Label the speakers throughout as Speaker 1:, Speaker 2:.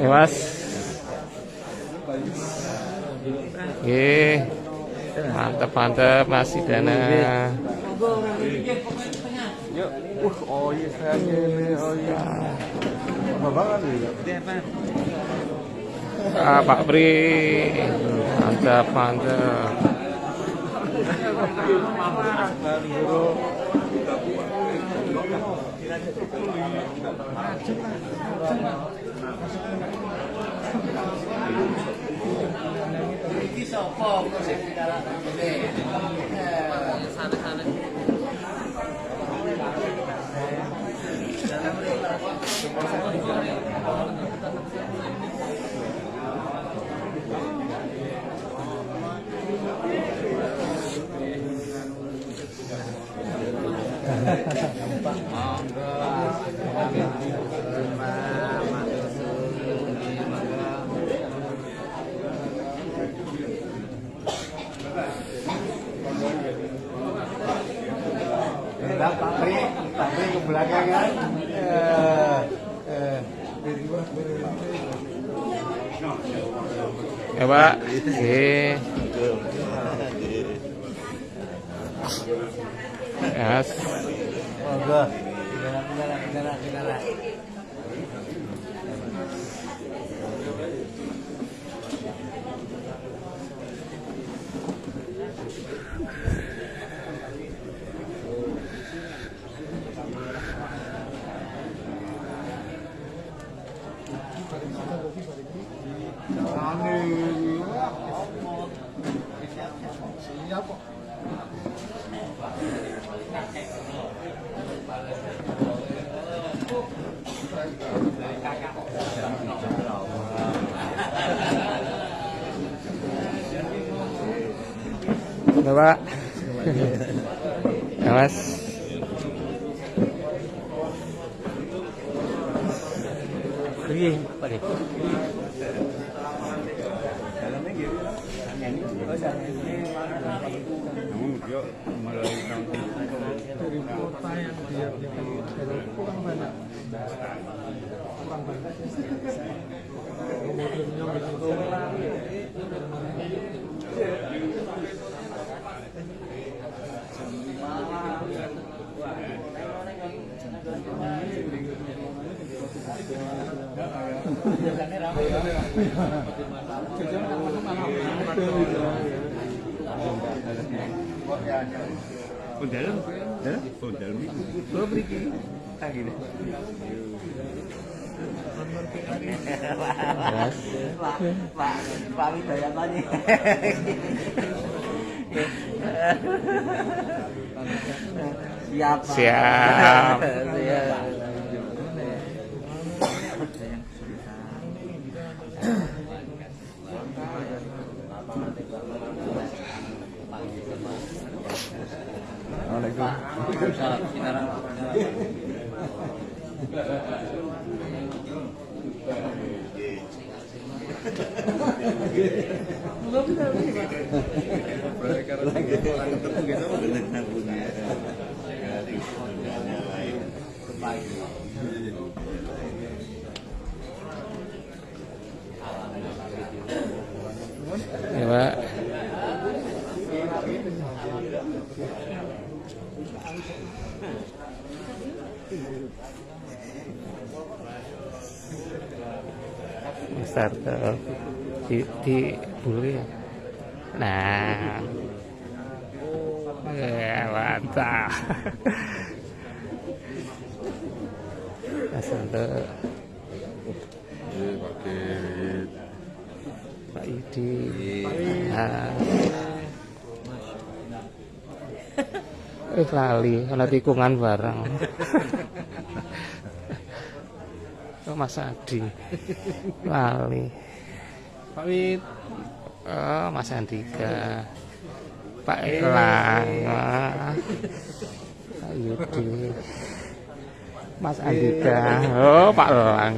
Speaker 1: Ya Mas. Oke. Mantap Mas Idana.
Speaker 2: Yuk. Oh iya saya ini. Oh iya. Apa banget ya?
Speaker 1: Pak Bri. Mantap.
Speaker 2: Pak Bri ke belakang kan?
Speaker 1: Ya Pak. Oke. Yes.
Speaker 2: Monggo. Kenara.
Speaker 1: Ya Pak. Ya Mas.
Speaker 2: Iya, Pak Dek. Namun dia mulai dari kota yang dia kurang banyak. Kemudiannya begitu.
Speaker 3: Pak Widayanto.
Speaker 1: Siap. Ya Pak. Besar di bulu ya. Nah, ya mantap. Asal Pak Idi. Nah. Lali, ana tikungan bareng. Oh, Mas Adi. Lali.
Speaker 2: Pak Wid.
Speaker 1: Oh, Mas Andika. Pak Elang. Pak Yudi. Mas Andika. Oh, Pak Elang.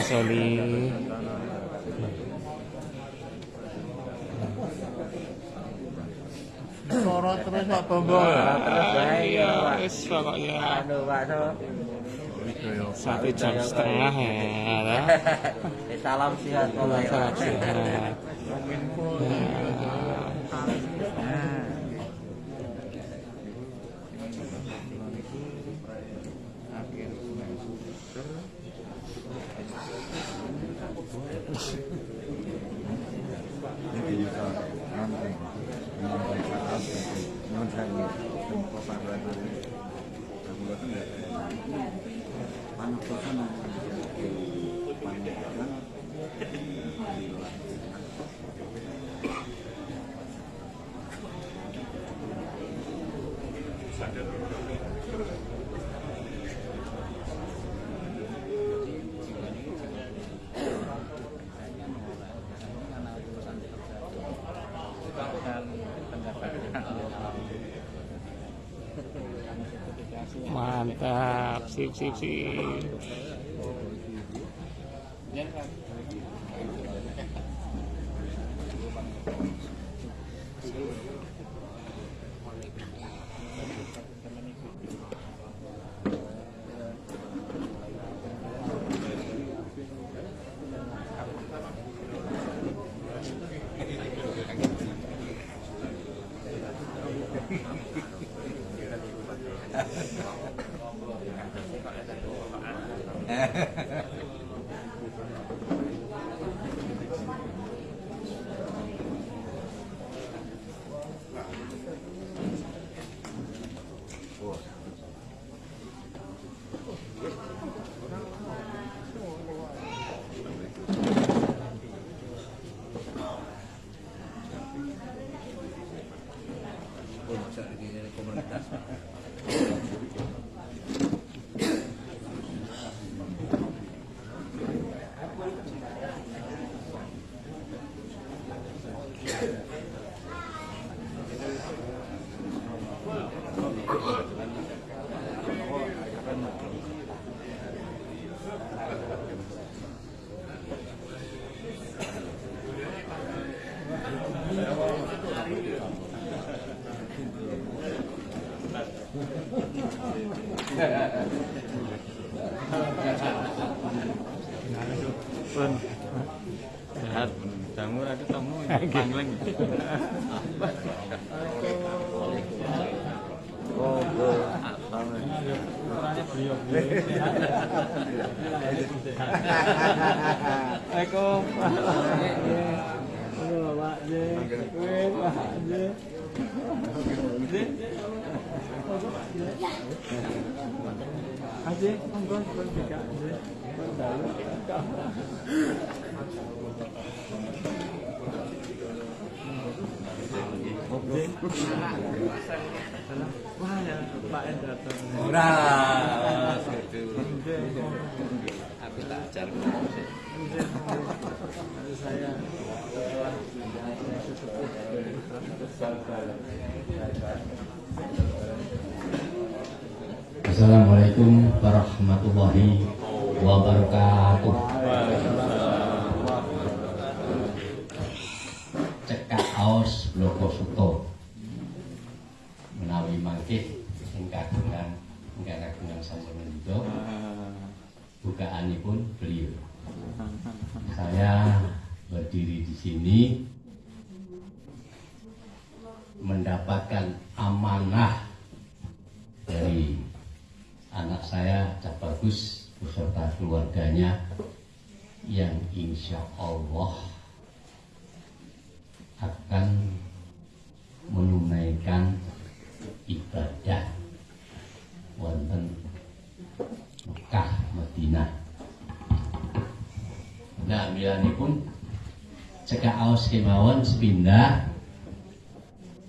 Speaker 1: Soli
Speaker 3: Sorot terus Pak Bambang. Terus bae ya.
Speaker 1: wis pokoknya
Speaker 3: Aduh, Pak.
Speaker 1: 1,5 jam ya.
Speaker 3: Salam sehat kalau ya.
Speaker 1: Salam sehat.
Speaker 2: Ini bisa nanti, ini bisa
Speaker 1: Mantap, sip sip sip.
Speaker 2: Pun sehat, jangan ada tamu pangling. Oh, ukurannya beliau. Assalamualaikum. Halo Pak J. Pak J. Aje, monggo pun juga aje. Wah ya Pak En datang.
Speaker 3: Ora gitu. Aku tak ajar.
Speaker 2: Saya
Speaker 4: Assalamualaikum warahmatullahi wabarakatuh. Cekak aos Bloko Suto menawi mangkih ing kagungan sampun menika bukaanipun beliau. Saya berdiri di sini mendapatkan amanah dari anak saya Cak Bagus beserta keluarganya yang insya Allah akan menunaikan ibadah wonten Mekah Madinah. Nah, milanipun cekak aos kemawon sepindah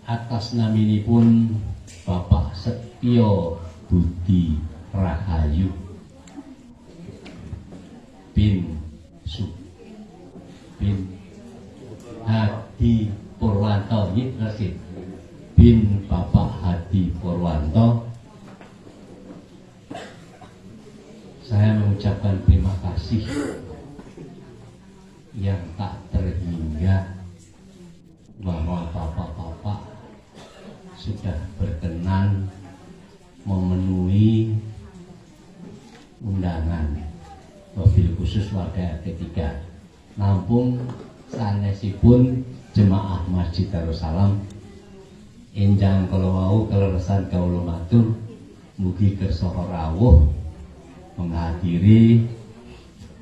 Speaker 4: atas naminipun Bapak Setio Budi Rahayu bin Hadi Purwanto bin Bapak Hadi Purwanto. Saya mengucapkan terima kasih yang tak terhingga bahwa bapak-bapak sudah berkenan memenuhi undangan mobil khusus warga RT 3 nampung sanesipun jemaah Masjid Darussalam enjang kalau mau keleresan kaula matur mugi kersa rawuh menghadiri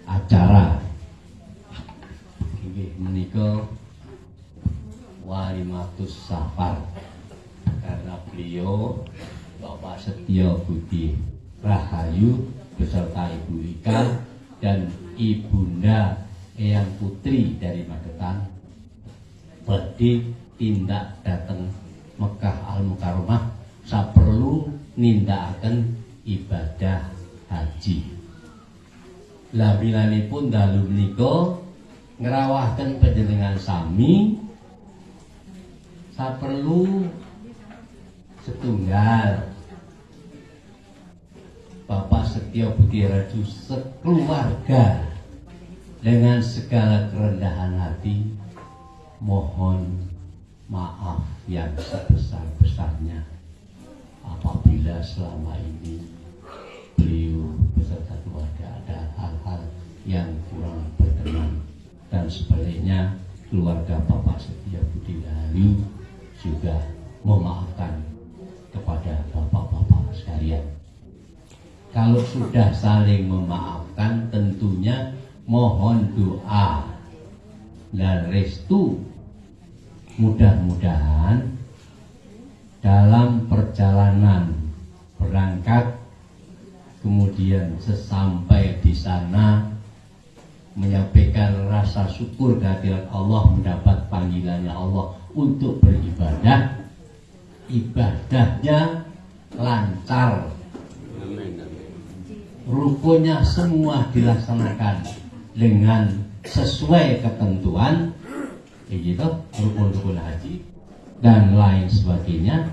Speaker 4: acara inggih menika Walimatus Safar karena beliau Bapak Setio Budi Rahayu beserta Ibu Ika dan Ibunda Eyang Putri dari Magetan badhe tindak dateng Mekah Al-Mukarramah saperlu nindakaken ibadah haji. Lah bilanipun dalu menika ngrawahken panjenengan sami saperlu setunggal Bapak Setyo Budi Raju sekeluarga dengan segala kerendahan hati mohon maaf yang sebesar-besarnya apabila selama ini beliau beserta keluarga ada hal-hal yang kurang berkenan, dan sebaliknya keluarga Bapak Setyo Budi Rahayu juga memaafkan kepada bapak-bapak sekalian. Kalau sudah saling memaafkan, tentunya mohon doa dan restu. Mudah-mudahan dalam perjalanan berangkat, kemudian sesampai di sana menyampaikan rasa syukur kehadirat Allah, mendapat panggilannya Allah untuk beribadah, ibadahnya lancar, rukunnya semua dilaksanakan dengan sesuai ketentuan, begitu, rukun-rukun haji dan lain sebagainya,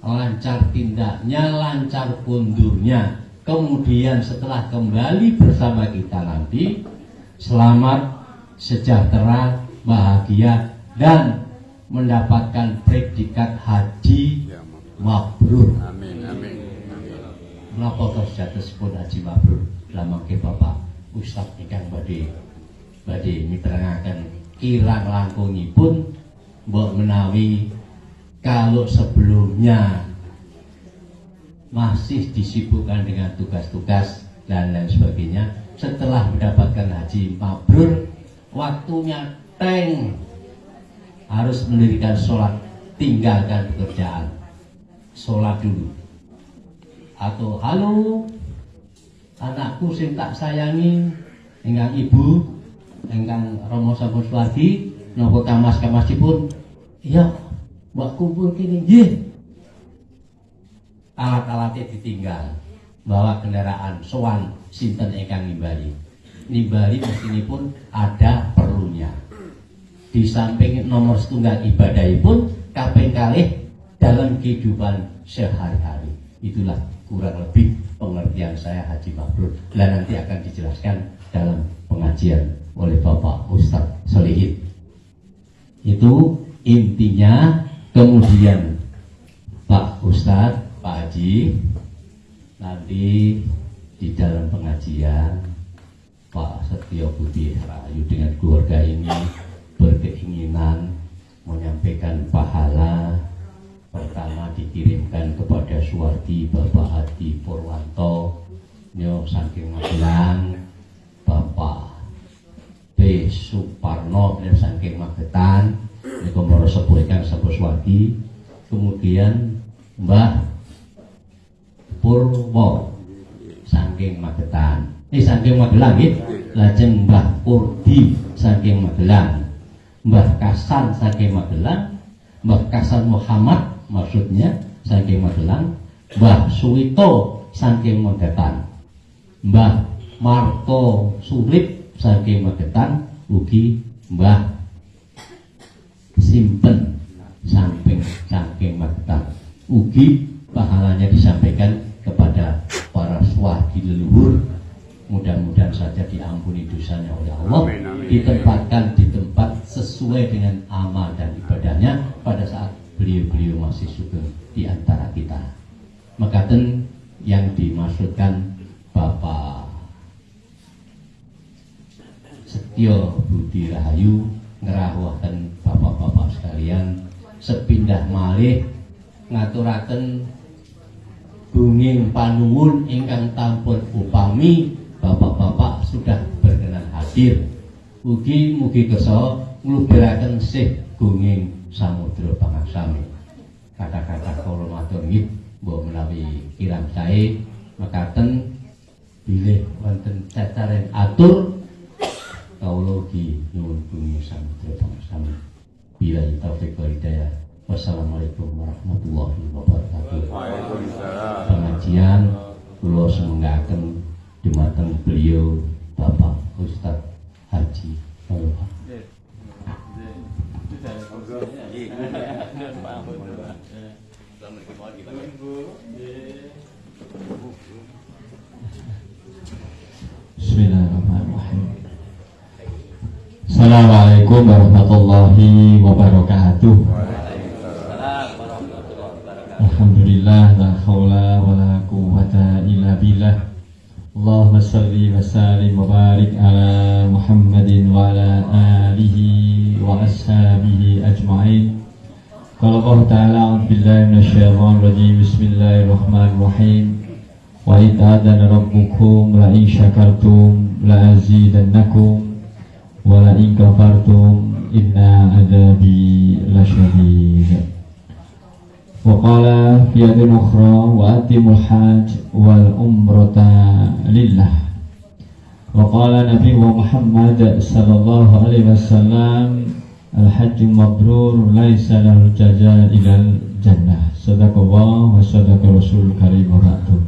Speaker 4: lancar tindaknya, lancar kundurnya, kemudian setelah kembali bersama kita nanti selamat, sejahtera, bahagia, dan mendapatkan predikat haji mabrur.
Speaker 2: Amin, amin.
Speaker 4: Menapa tos jatuh pun haji mabrur dalam mangke Bapak Ustaz ingkang badhe miterangaken kirang langkungipun mbok menawi kalau sebelumnya masih disibukkan dengan tugas-tugas dan lain sebagainya, setelah mendapatkan haji mabrur waktunya teng harus mendirikan sholat, tinggalkan pekerjaan, sholat dulu. Atau halo anakku sing tak sayangi, ingkang ibu, ingkang Rama sampun swargi, napa kamas-kamasipun, iya mbak kumpul kini, nggih. Alat-alatnya ditinggal, bawa kendaraan sowan sinten ingkang nimbali. Nimbali mesinipun ada perlunya. Di samping nomor setunggal ibadahipun kaping kalih dalam kehidupan sehari-hari. Itulah kurang lebih pengertian saya haji mabrur, dan nanti akan dijelaskan dalam pengajian oleh Bapak Ustadz Solihid. Itu intinya. Kemudian Pak Ustadz, Pak Haji, nanti di dalam pengajian Pak Setyo Budi Rahayu dengan keluarga ini berkeinginan menyampaikan pahala. Pertama dikirimkan kepada Suwardi Bapak Hadi Purwanto nyo saking Magelang, Bapak B Suparno dan saking Magetan niku mara sepuh ingkang sampun Suwardi. Kemudian Mbah Purwo saking Magetan, saking Magelang nggih. Lajeng Mbah Purdi saking Magelang, Mbah Kasan saking Magelang, Mbah Kasan Muhammad maksudnya saking Magelang, Mbah Suwito saking Magetan, Mbah Marto Surip saking Magetan, ugi Mbah Simpen saking Magetan. Ugi pahalanya disampaikan kepada para swadi leluhur. Mudah-mudahan saja diampuni dosanya oleh Allah, ditempatkan di tempat sesuai dengan amal dan ibadahnya pada saat beliau-beliau masih sugeng di antara kita. Mekaten yang dimaksudkan Bapak Setyo Budi Rahayu ngrawuhaken bapak-bapak sekalian, sepindah malih ngaturaken gunging panuwun ingkang tampun upami bapak-bapak sudah berkenan hadir. Mugi kersa ngluberaken sih gunging samudra pangaksami. Kata-kata kula matur nggih, mbok menawi kirang sae mekaten bilih wonten tataran atur kawula ugi nyuwun bumi samudra sami. Billahi taufiq wal hidayah. Wassalamualaikum warahmatullahi wabarakatuh.
Speaker 2: Waalaikumsalam.
Speaker 4: Pengajian kula semenggaken dumateng beliau Bapak Ustaz Haji Bapak. Bismillahirrahmanirrahim. Assalamualaikum warahmatullahi wabarakatuh. Alhamdulillah, la haula wa la quwwata illa billah. Allahumma salli wa sallim wa barik ala Muhammadin wa ala alihi wa ashabihi ajma'in. Qala Allah ta'ala, a'udzu billahi minasyaitonir rajim. Bismillahirrahmanirrahim. Wa idh adzana rabbukum la in syakartum la azidannakum wa la in kafartum inna adzabi lasyadid. Wa qala fi ayatin ukhra wa atimul hajj wal umrata lillah. Wa qala Nabi Muhammad sallallahu alaihi wasallam, al hajju mabrur laisa lahu jazaa ilal jannah. Sadaqallah wa sadaqa rasul karim wa ba'du.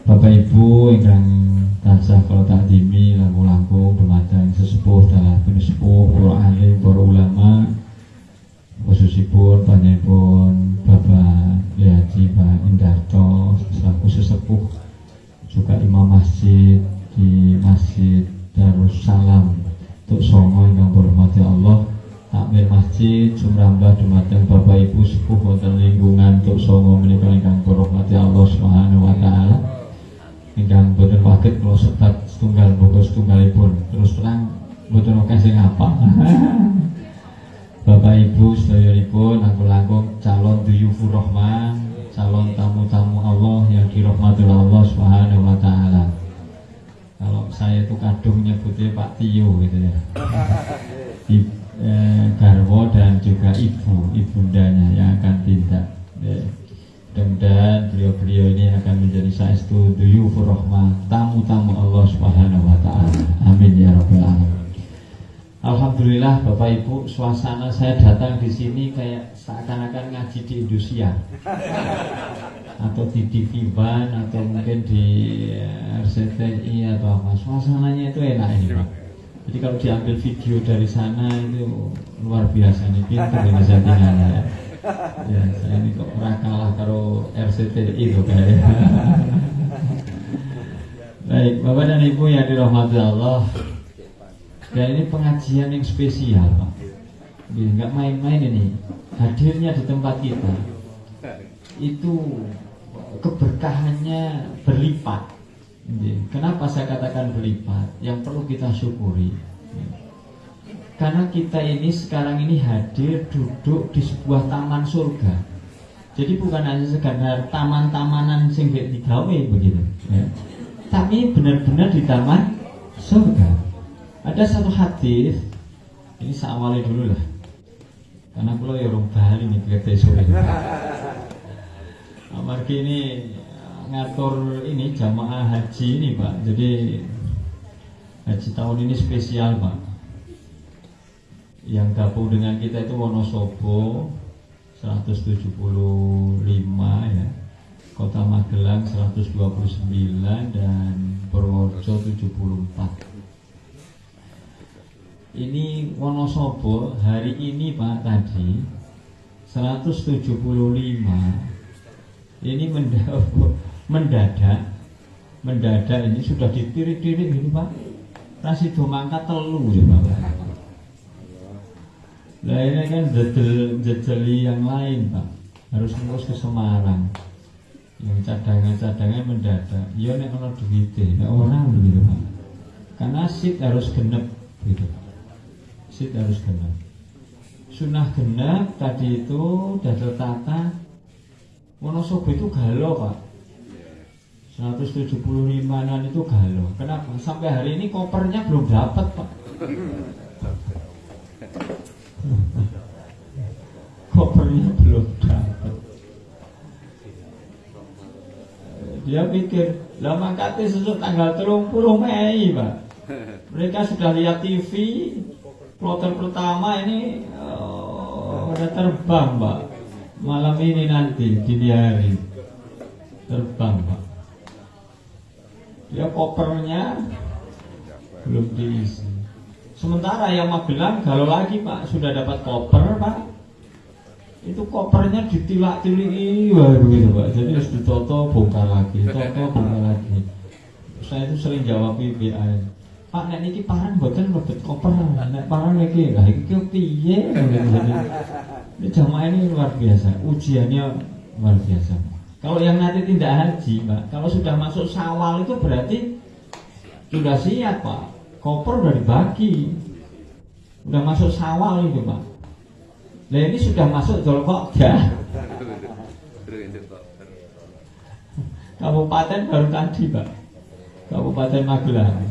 Speaker 4: Bapak Ibu ingkang tansah kula takdimi langkung-langkung dumateng sesepuh dalah sepuh para alim, para ulama, khususipun panjenengan Bapak Haji Pak Indarto selaku sesepuh, juga imam masjid di Masjid Darussalam Tuk Songo ingkang berhormati Allah, takmir masjid sumrambah dumateng Bapak Ibu sepuh wonten lingkungan Tuk Songo menika ingkang berhormati Allah Subhanahu wa taala, ingkang boten waget kula sebat setunggal boga setunggalipun, terus terang boten akeh sing apal. Bapak Ibu sedayanipun, langkung-langkung calon duyufur rahman, calon tamu-tamu Allah yang dirahmati Allah Subhanahu wa taala. Kalau saya itu kadung nyebutnya Pak Tio gitu ya. Garwo dan juga ibundanya yang akan tindak. Mudah-mudahan beliau-beliau ini akan menjadi saestu duyufur rahman, tamu-tamu Allah Subhanahu wa taala. Amin ya rabbal alamin. Alhamdulillah Bapak Ibu, suasana saya datang di sini kayak seakan-akan ngaji di Indonesia atau di TV1 atau mungkin di RCTI atau apa. Suasananya itu enak ini Pak. Jadi kalau diambil video dari sana itu luar biasa nih, pintar ini settingannya ya. Ya, saya ini kok pernah kalah karo RCTI itu kayaknya. Baik, Bapak dan Ibu yang dirahmati Allah. Dan ini pengajian yang spesial Pak, nggak main-main ini. Hadirnya di tempat kita itu keberkahannya berlipat. Kenapa saya katakan berlipat? Yang perlu kita syukuri, karena kita ini sekarang ini hadir duduk di sebuah taman surga. Jadi bukan hanya sekadar taman-tamanan sing digawe begitu ya, tapi benar-benar di taman surga. Ada satu hadis, ini saya awali dulu lah, karena kalau ya orang Bali nih kita sore. Amargi ini ngatur ini jamaah haji ini Pak, jadi haji tahun ini spesial Pak. Yang gabung dengan kita itu Wonosobo 175 ya, Kota Magelang 129 dan Purworejo 74. Ini Wonosobo hari ini Pak tadi 175 ini mendadak ini sudah ditirik-tirik ini Pak, rasido mangkat telu ya Pak. Nah ini kan jejeli yang lain Pak, harus ngurus ke Semarang, yang cadangan mendadak. Ya nek ana duwite, nek ora gitu Pak, karena seat harus genep gitu. Seat harus genap. Sunah genap tadi itu sudah tertata. Wonosobo itu galau Pak, 175an itu galau. Kenapa? Sampai hari ini kopernya belum dapat Pak. Kopernya belum dapat.
Speaker 5: Dia pikir, lah mangkate sesuk tanggal 30 Mei, Pak. Mereka sudah lihat TV, kloter pertama ini udah terbang, Pak. Malam ini nanti, dini hari. Terbang, Pak. Dia kopernya belum diisi. Sementara yang Magelang galau lagi, Pak. Sudah dapat koper, Pak. Itu kopernya ditilak-tiliki begitu, Pak. Jadi harus ditoto, bongkar lagi, toto, bongkar lagi. Saya itu sering jawab PBI. Pak, nek niki parang mboten mlebet koper. Nek parang iki, lah iki piye? Ini jamaah ini luar biasa. Ujiannya luar biasa. Kalau yang nanti tidak haji, Pak, kalau sudah masuk Syawal itu berarti sudah siap, Pak. Koper udah dibagi. Udah masuk Syawal itu, Pak. Nah ini sudah masuk Dzulqa'dah. Kabupaten baru tadi, Pak. Kabupaten Magelang.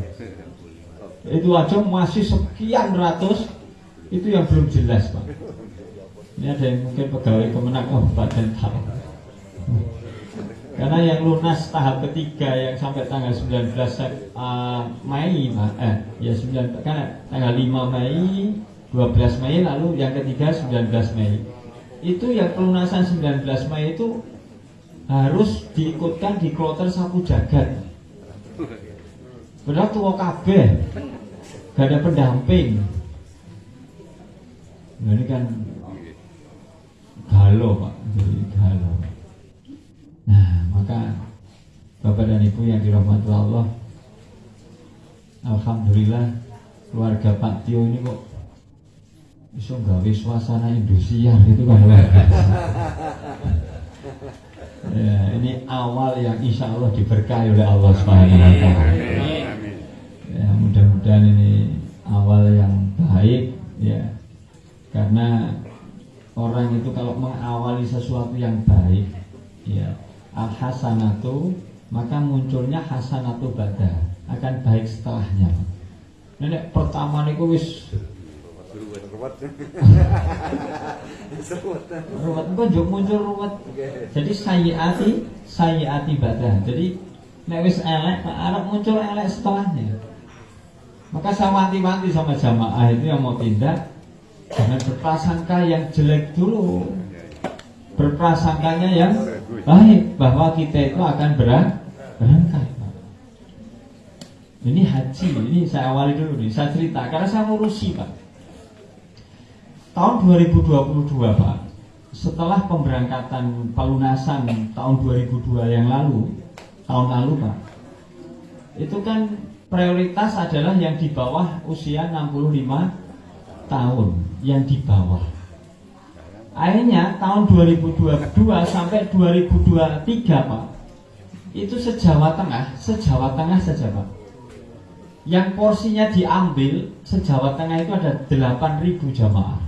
Speaker 5: Itu aja masih sekian ratus. Itu yang belum jelas, Pak. Ini ada yang mungkin pegawai Kemenang Kabupaten tahu. Karena yang lunas tahap ketiga yang sampai tanggal 19 Mei, Pak. Ya 9, kan tanggal 5 Mei, 12 Mei, lalu yang ketiga 19 Mei. Itu yang pelunasan 19 Mei itu harus diikutkan di kloter sapu jagat. Padahal tua kabeh, gak ada pendamping. Nah, ini kan galau, Pak, jadi galau. Nah, maka Bapak dan Ibu yang dirahmati Allah, alhamdulillah keluarga Pak Tio ini kok bisa gawe suasana Indosiar itu kan luar biasa. Ya, ini awal yang insya Allah diberkahi oleh Allah SWT. Ya, mudah-mudahan ini awal yang baik, ya, karena orang itu kalau mengawali sesuatu yang baik, ya, al-hasanatu, maka munculnya hasanatu ba'da, akan baik setelahnya. Nenek pertama niku wis ruwet kok muncul ruwet. Jadi sayyiati ba'da. Jadi nek wis elek arep muncul elek setelahnya. Maka saya wanti-wanti sama jamaah itu yang mau pindah, jangan berprasangka yang jelek dulu. Berprasangkanya yang baik, bahwa kita itu akan berangkat. Ini haji, ini saya awali dulu nih, saya cerita karena saya ngurusi, Pak. Tahun 2022, Pak, setelah pemberangkatan pelunasan tahun 2002 yang lalu, tahun lalu, Pak, itu kan prioritas adalah yang di bawah usia 65 tahun, yang di bawah. Akhirnya tahun 2022 sampai 2023, Pak, itu se-Jawa Tengah saja, Pak, yang porsinya diambil se-Jawa Tengah itu ada 8.000 jamaah.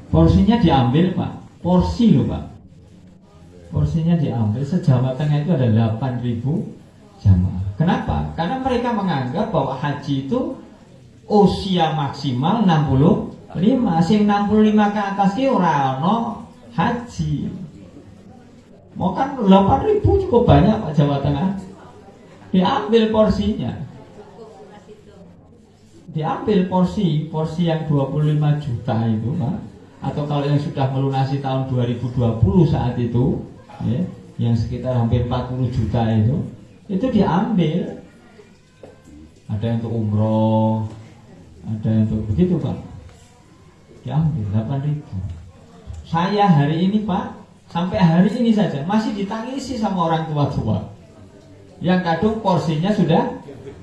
Speaker 5: Porsinya diambil, Pak, porsi loh, Pak, porsinya diambil se-Jawa Tengah itu ada 8.000 jamaah. Kenapa? Karena mereka menganggap bahwa haji itu usia maksimal 65, sing 65 ke atas ki ora ono haji. Mau kan 8.000 cukup banyak, Pak, Jawa Tengah. Diambil porsinya. Diambil porsi yang 25 juta itu, Pak. Atau kalau yang sudah melunasi tahun 2020 saat itu, ya, yang sekitar hampir 40 juta itu diambil. Ada yang untuk umroh, ada yang untuk begitu, Pak. Diambil 8.000. Saya hari ini, Pak, sampai hari ini saja masih ditangisi sama orang tua-tua yang kadung porsinya sudah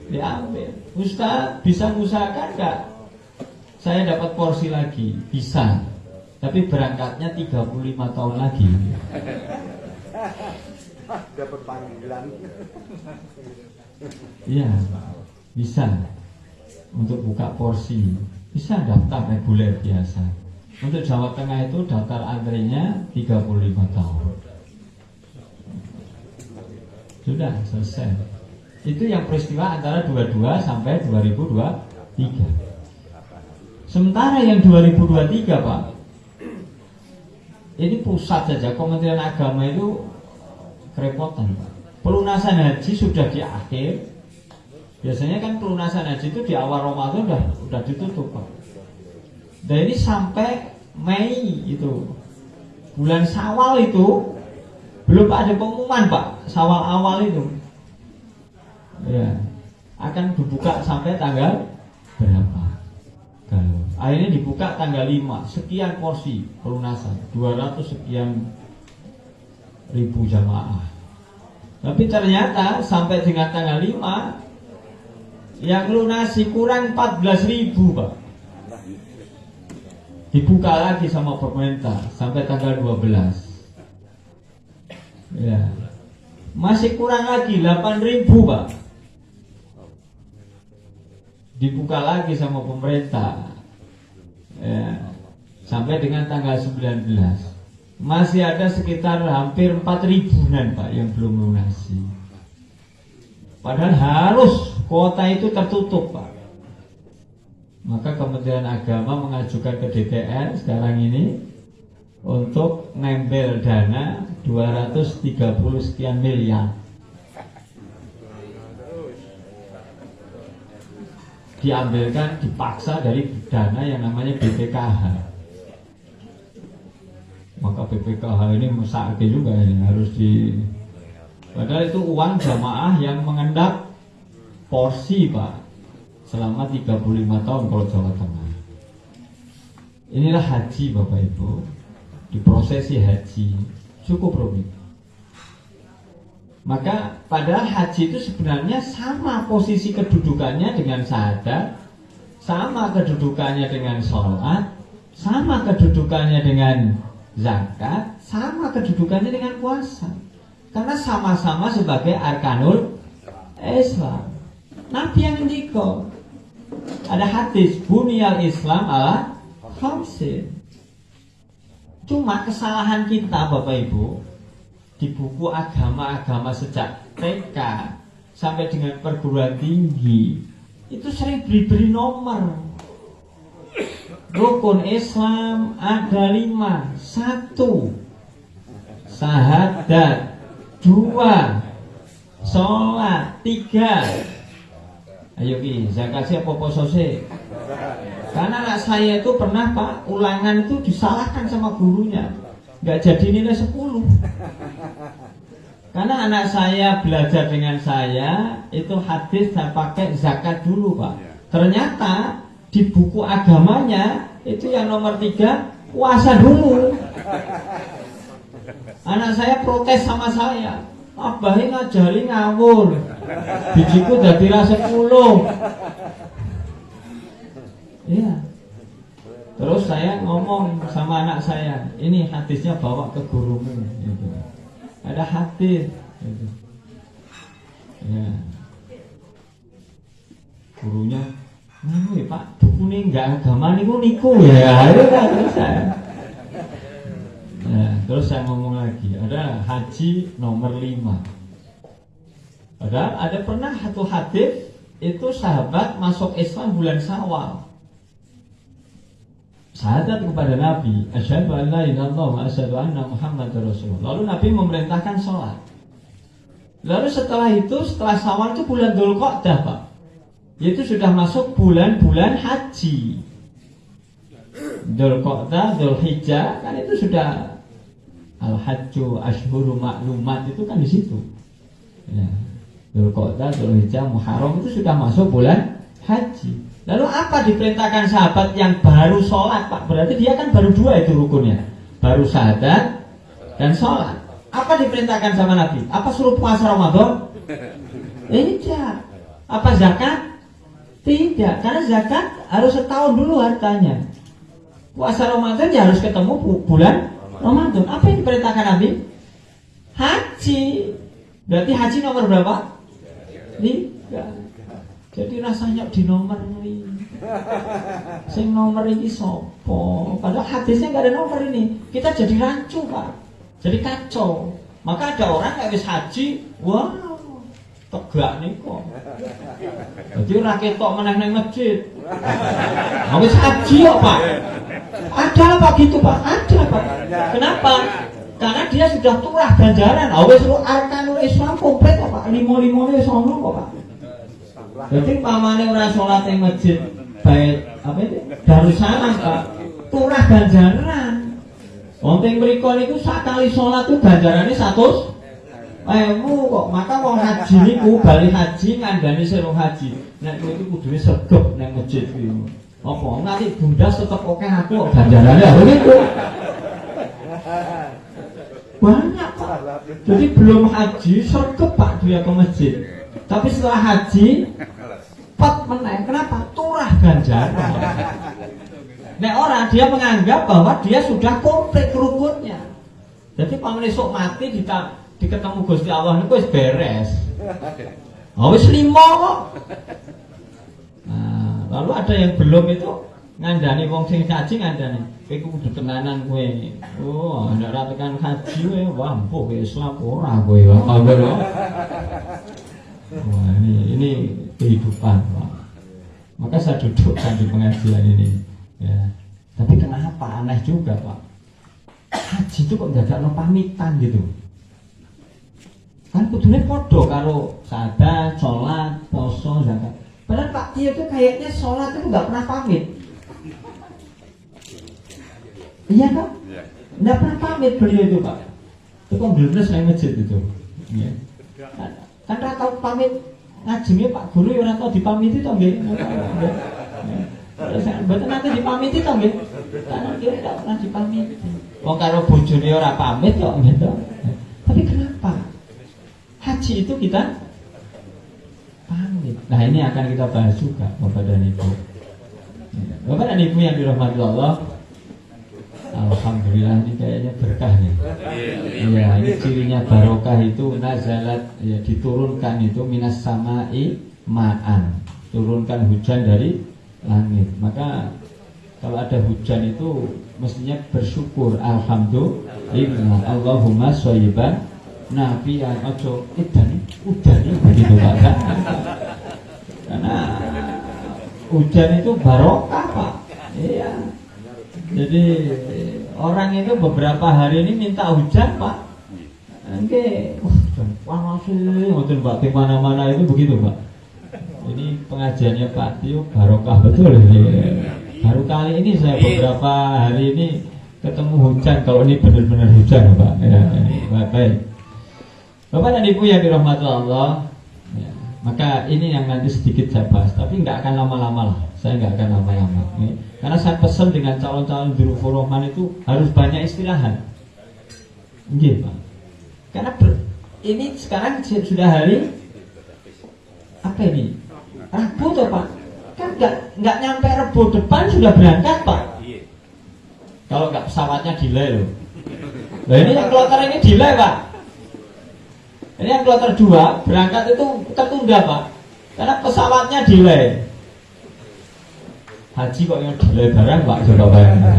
Speaker 5: diambil. Ustaz, bisa mengusahakan enggak saya dapat porsi lagi? Bisa, tapi berangkatnya 35 tahun lagi.
Speaker 6: Dapat panggilan.
Speaker 5: Iya, bisa. Untuk buka porsi bisa daftar reguler biasa. Untuk Jawa Tengah itu daftar antrenya 35 tahun. Sudah selesai. Itu yang peristiwa antara 22 sampai 2023. Sementara yang 2023, Pak, ini pusat saja, Kementerian Agama itu kerepotan Pak. Pelunasan haji sudah di akhir. Biasanya kan pelunasan haji itu di awal Ramadan udah ditutup Pak. Dan ini sampai Mei itu, bulan Syawal itu belum ada pengumuman Pak. Syawal awal itu ya akan dibuka sampai tanggal berapa. Akhirnya dibuka tanggal 5, sekian porsi pelunasan, 200 sekian ribu jamaah. Tapi ternyata sampai dengan tanggal 5 yang lunasi kurang 14.000 Pak. Dibuka lagi sama pemerintah sampai tanggal 12. Ya. Masih kurang lagi 8.000 Pak. Dibuka lagi sama pemerintah. Ya. Sampai dengan tanggal 19. Masih ada sekitar hampir 4.000-an Pak yang belum lunasi. Padahal harus kuota itu tertutup Pak. Maka Kementerian Agama mengajukan ke DPR sekarang ini untuk nempel dana 230 sekian miliar. Diambilkan, dipaksa dari dana yang namanya BPKH. Maka BPKH ini mesake juga ini harus di. Padahal itu uang jamaah yang mengendap porsi Pak selama 35 tahun kalau Jawa Tengah. Inilah haji Bapak Ibu. Diprosesi haji cukup rumit. Maka padahal haji itu sebenarnya sama posisi kedudukannya dengan syahadat, sama kedudukannya dengan sholat, sama kedudukannya dengan zakat, sama kedudukannya dengan puasa. Karena sama-sama sebagai arkanul Islam. Nabi yang ndiko, ada hadis bunyal Islam ala khamsin. Cuma kesalahan kita Bapak Ibu di buku agama-agama sejak TK sampai dengan perguruan tinggi itu sering beri nomor. Rukun Islam ada 5. 1 syahadat, 2 sholat, 3 ayo Ki, zakat siapa poso sih? Karena anak saya itu pernah Pak, ulangan itu disalahkan sama gurunya, nggak jadi nilai 10. Karena anak saya belajar dengan saya itu hadis saya pakai zakat dulu Pak. Ternyata di buku agamanya itu yang nomor 3 puasa dulu. Anak saya protes sama saya, Abah ngajari ngawur, bijiku dadi ra 10. Iya. Terus saya ngomong sama anak saya, ini hadisnya bawa ke gurumu gitu. Ada hadis gitu. Ya. Gurunya, "Nah, Pak, buku ini enggak agama niku ya." Nah, terus saya ngomong lagi, ada haji nomor 5. Padahal ada pernah satu hadis itu sahabat masuk Islam bulan Syawal. Syahadat kepada Nabi, asyhadu an la ilaha illallah wa asyhadu anna Muhammadar Rasulullah. Lalu Nabi memerintahkan sholat. Lalu setelah itu, setelah Syawal itu bulan Dzulqa'dah Pak. Itu sudah masuk bulan-bulan haji. Dzulqa'dah, Dzulhijjah, kan itu sudah al-hajju ashhuru ma'lumat, itu kan di situ. Ya. Dzulqa'dah, Dzulhijjah, Muharram itu sudah masuk bulan haji. Lalu apa diperintahkan sahabat yang baru sholat Pak? Berarti dia kan baru 2 itu rukunnya, baru syahadat dan sholat. Apa diperintahkan sama Nabi? Apa suruh puasa Ramadan? Tidak. Apa zakat? Tidak. Karena zakat harus setahun dulu hartanya. Puasa Ramadan ya harus ketemu bulan Ramadan. Apa yang diperintahkan Nabi? Haji. Berarti haji nomor berapa? 3. Jadi rasanya di nomor ini. Sing nomor ini sopo. Padahal hadisnya nggak ada nomor ini. Kita jadi rancu Pak. Jadi kacau. Maka ada orang yang habis haji, wow, tegak nih kok. Jadi rakyat tok meneng neng masjid. Habis haji kok Pak. Ada apa gitu Pak? Ada Pak. Kenapa? Karena dia sudah turah ganjaran. Wis arkanul Islam komplit kok Pak. Limo-limone wis ono kok Pak. Jadi pamane ora salat ing masjid Bait apa itu? Darussalam Pak. Turah ganjaran. Wong teng mriku niku sakali salat itu ganjarane 100.000 kok. Maka wong haji niku bali haji ngandani seru haji. Nek kowe iku kudune sregep nang masjid kuwi. Apa nanti bundas tetep oke aku kok ganjarane lho niku. Banyak Pak. Jadi belum haji sregep Pak dia ke masjid. Tapi setelah haji pat meneh. Kenapa? Turah ganjaran. Nek orang dia menganggap bahwa dia sudah komplit rukunnya. Jadi pamane esuk mati diketemu Gusti Allah niku wis beres. Wis 5 kok. Nah, lalu ada yang belum itu ngandani wong sing haji ngandani. Kowe kudu tenanan kowe. Oh, nek ora tekan haji kowe wah empuk Islam ora kowe. Wah, ini kehidupan, Pak. Maka saya dudukkan di pengajian ini. Ya. Tapi kenapa aneh juga Pak? Haji itu kok dadakno pamitan gitu. Kan kudune padha karo sahadat, sholat, poso, zakat. Padahal Pak Tio itu kayaknya sholat itu nggak pernah pamit. Iya kan? Nggak pernah pamit beliau itu Pak. Itu kok bener saya masjid itu. Ya. Kan ora tau pamit ngajine Pak Guru ya ora tau dipamiti to nggih. Betul nanti dipamiti toh nggih. Karena dia tidak pernah dipamiti. Wong karo bojone ora pamit kok gitu. Tapi kenapa? Haji itu kita pamit. Nah, ini akan kita bahas juga Bapak dan Ibu. Bapak dan Ibu yang dirahmati Allah. Alhamdulillah ini kayaknya berkah nih. Iya, ini cirinya barokah itu nazalat ya diturunkan itu minas sama'i ma'an. Turunkan hujan dari langit. Maka kalau ada hujan itu mestinya bersyukur. Alhamdulillah. Allahumma shayyiban nafi'an. Ojo udan begitu Pak. Karena hujan itu barokah Pak. Iya. Jadi orang itu beberapa hari ini minta hujan Pak. Oke, panas sih, ngoten Pak, di mana-mana itu begitu Pak. Ini pengajiannya Pak Tio barokah betul ini. Baru kali ini saya beberapa hari ini ketemu hujan. Kalau ini benar-benar hujan Pak. Ya, baik. Bapak dan Ibu yang dirahmati Allah, ya, maka ini yang nanti sedikit saya bahas. Tapi nggak akan lama-lama lah. Saya nggak akan lama-lama. Ya. Karena saya pesan dengan calon-calon Dzulufur Rahman itu harus banyak istirahat. Nggih Pak. Karena ini sekarang sudah hari apa ini? Rabu toh Pak? Kan nggak nyampe Rabu depan sudah berangkat Pak. Kalau nggak pesawatnya delay loh. Nah ini yang kloter ini delay Pak. Ini yang kloter 2 berangkat itu tertunda Pak. Karena pesawatnya delay. Haji kok yang delay barang Pak, coba bayangkan.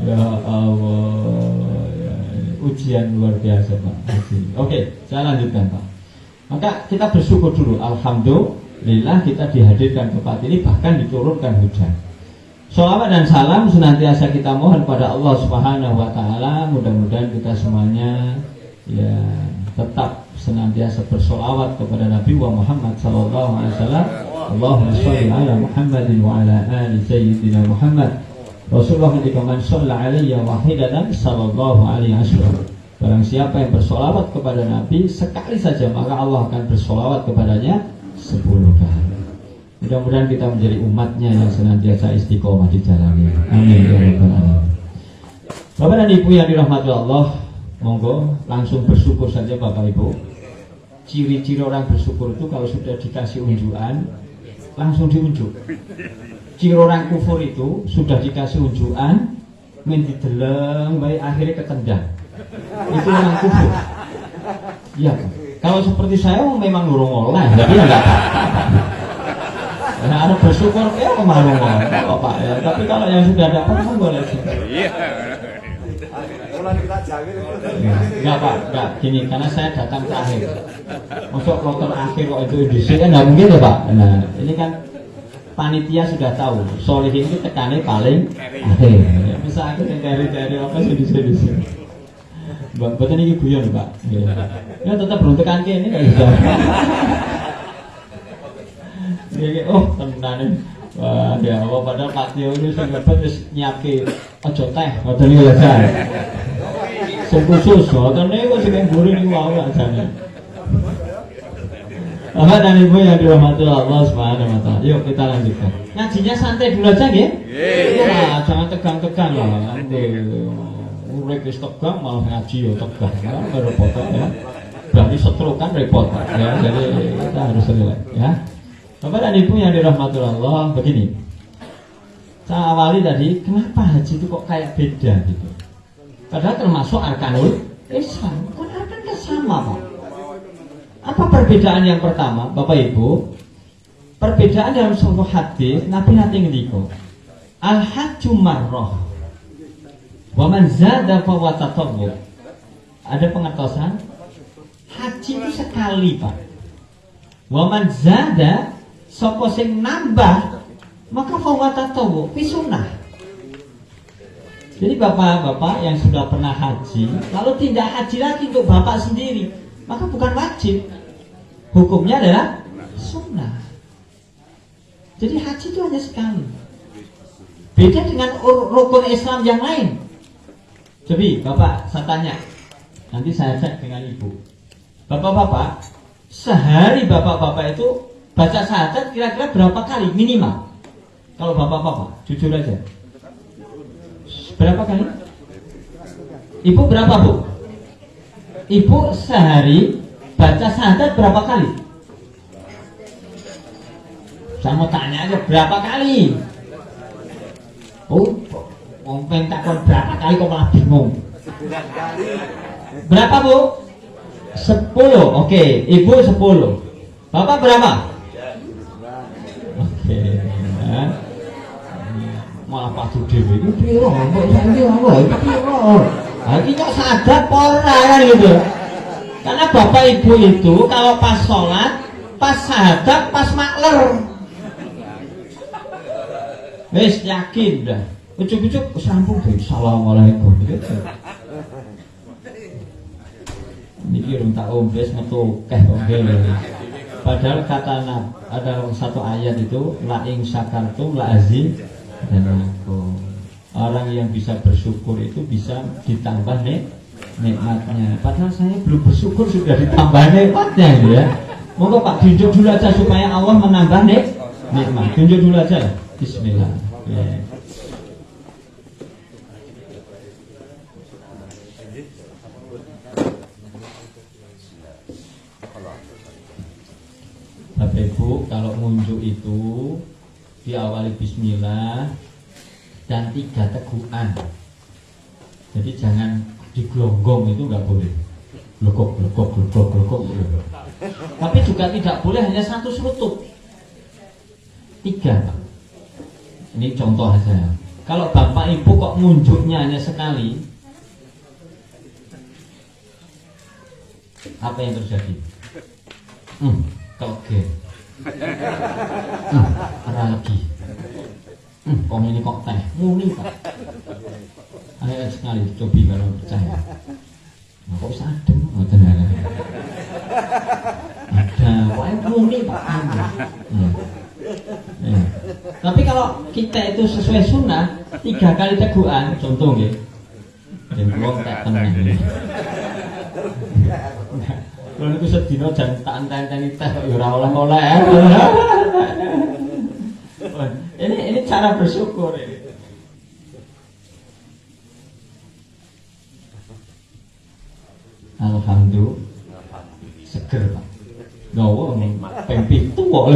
Speaker 5: Ya Allah, ya, ujian luar biasa Pak. Oke, saya lanjutkan Pak. Maka kita bersyukur dulu. Alhamdulillah kita dihadirkan ke tempat ini, bahkan diturunkan hujan. Sholawat dan salam senantiasa kita mohon kepada Allah Subhanahu wa Ta'ala. Mudah-mudahan kita semuanya ya tetap senantiasa bersolawat kepada Nabi Muhammad SAW. Allahumma sholli ala Muhammadin wa ala ali Sayyidina Muhammad. Rasulullah ketika man sholla alaiya wahidatan sallallahu alaihi wasallam. Barang siapa yang bersolawat kepada Nabi sekali saja, maka Allah akan bersolawat kepadanya 10 kali. Mudah-mudahan kita menjadi umatnya yang senantiasa istiqomah di jalannya. Amin ya rabbal alamin. Bapak dan Ibu yang dirahmati Allah, monggo langsung bersyukur saja Bapak Ibu. Ciri-ciri orang bersyukur itu kalau sudah dikasih unjukan langsung diunjuk. Ciri orang kufur itu sudah dikasih unjukan minti deleng baik akhirnya ketendang. Itu orang kufur. Ya, kalau seperti saya memang nurung oleh, jadi enggak apa-apa. Nah, ada bersyukur ya kemana kok Pak ya. Tapi kalau yang sudah dapat kan boleh sih. Iya. Enggak Pak, enggak gini karena saya datang terakhir. Masuk kloter akhir kok itu industri kan nggak mungkin ya Pak. Nah, ini kan panitia sudah tahu. Solihin itu tekannya paling akhir. sakit yang dari apa sih. Bang, betul ini guyon Pak. Ya tetap beruntukan ini nggak bisa. Oh temenan. Wah, ya Allah, padahal Pak Tio ini sing dapat wis nyiapke aja teh, ngoten iki lho, Jan. Sing khusus, ngoten niku sing mburi niku wae ajane. Bapak dan Ibu yang dirahmati Allah Subhanahu wa taala. Yuk kita lanjutkan. Ngajinya santai dulu aja nggih. Nah, jangan tegang-tegang lah. Urip wis tegang malah ngaji yo tegang. Kan repot ya. Berarti stroke kan repot ya. Jadi kita harus relax ya. Bapak dan Ibu yang dirahmati Allah, begini. Saya awali tadi, kenapa haji itu kok kayak beda gitu? Padahal termasuk arkanul Islam. Kan arkannya sama Pak. Apa perbedaan yang pertama, Bapak Ibu? Perbedaan dalam suatu hadis, Nabi nanti ngendiko, al-hajju marrah, wa man zada fa huwa tatawwu. Ada pengetahuan, haji itu sekali Pak. Wa man zada, sapa sing nambah, maka fa huwa tatawwu, sunah. Jadi bapak-bapak yang sudah pernah haji, lalu tidak haji lagi untuk bapak sendiri, maka bukan wajib. Hukumnya adalah sunnah. Jadi haji itu hanya sekali. Beda dengan rukun Islam yang lain. Jadi bapak, saya tanya, nanti saya cek dengan ibu. Bapak-bapak, sehari bapak-bapak itu baca syahadat kira-kira berapa kali minimal? Kalau bapak-bapak, jujur aja. Berapa kali? Ibu berapa Bu? Ibu sehari baca syahadat berapa kali? Saya mau tanya aja berapa kali? Oh, pengen takon berapa kali kok malah bingung. Berapa Bu? 10. Oke, Ibu 10. Bapak berapa? Oke, ya. Malah padu dhewe iki piro? Kok saiki apa? Iki piro? Ha iki kok sadar ora kan gitu. Karena bapak ibu itu kalau pas sholat, pas syahadat, pas makler, wis yakin dah. Ucuk-ucuk wis rampung deh. Assalamualaikum. Niki rung tak ombes metu keh kok ngene. Padahal kata ada satu ayat itu la ing syakartum la azim dan aku. Orang yang bisa bersyukur itu bisa ditambah nikmatnya. Padahal saya belum bersyukur sudah ditambah nikmatnya ya. Monggo Pak tunjuk dulu aja supaya Allah menambah nikmat. Tunjuk dulu aja. Bismillah. Ya. Bapak Ibu, kalau ngunjuk itu diawali bismillah dan 3 tegukan. Jadi jangan digelonggong, itu nggak boleh. Glokok. Tapi juga tidak boleh hanya 1 serutut. 3. Ini contoh aja. Kalau bapak ibu kok ngunjuknya hanya sekali, apa yang terjadi? Oke. Ada lagi. Kok ini kok teh muni Pak. Ayo sekali coba kalau percaya. Nah, kok bisa adem? Ada, wah muni Pak. Ya. Tapi kalau kita itu sesuai sunnah 3 kali teguhan, contoh ya. Dan belum tak tenang ini. Kalau itu sedino jangan tak anteng-anteng teh kok ora oleh-oleh. Ini cara bersyukur ini. Alhamdulillah seger Pak. Gawa ning pempi tuwa.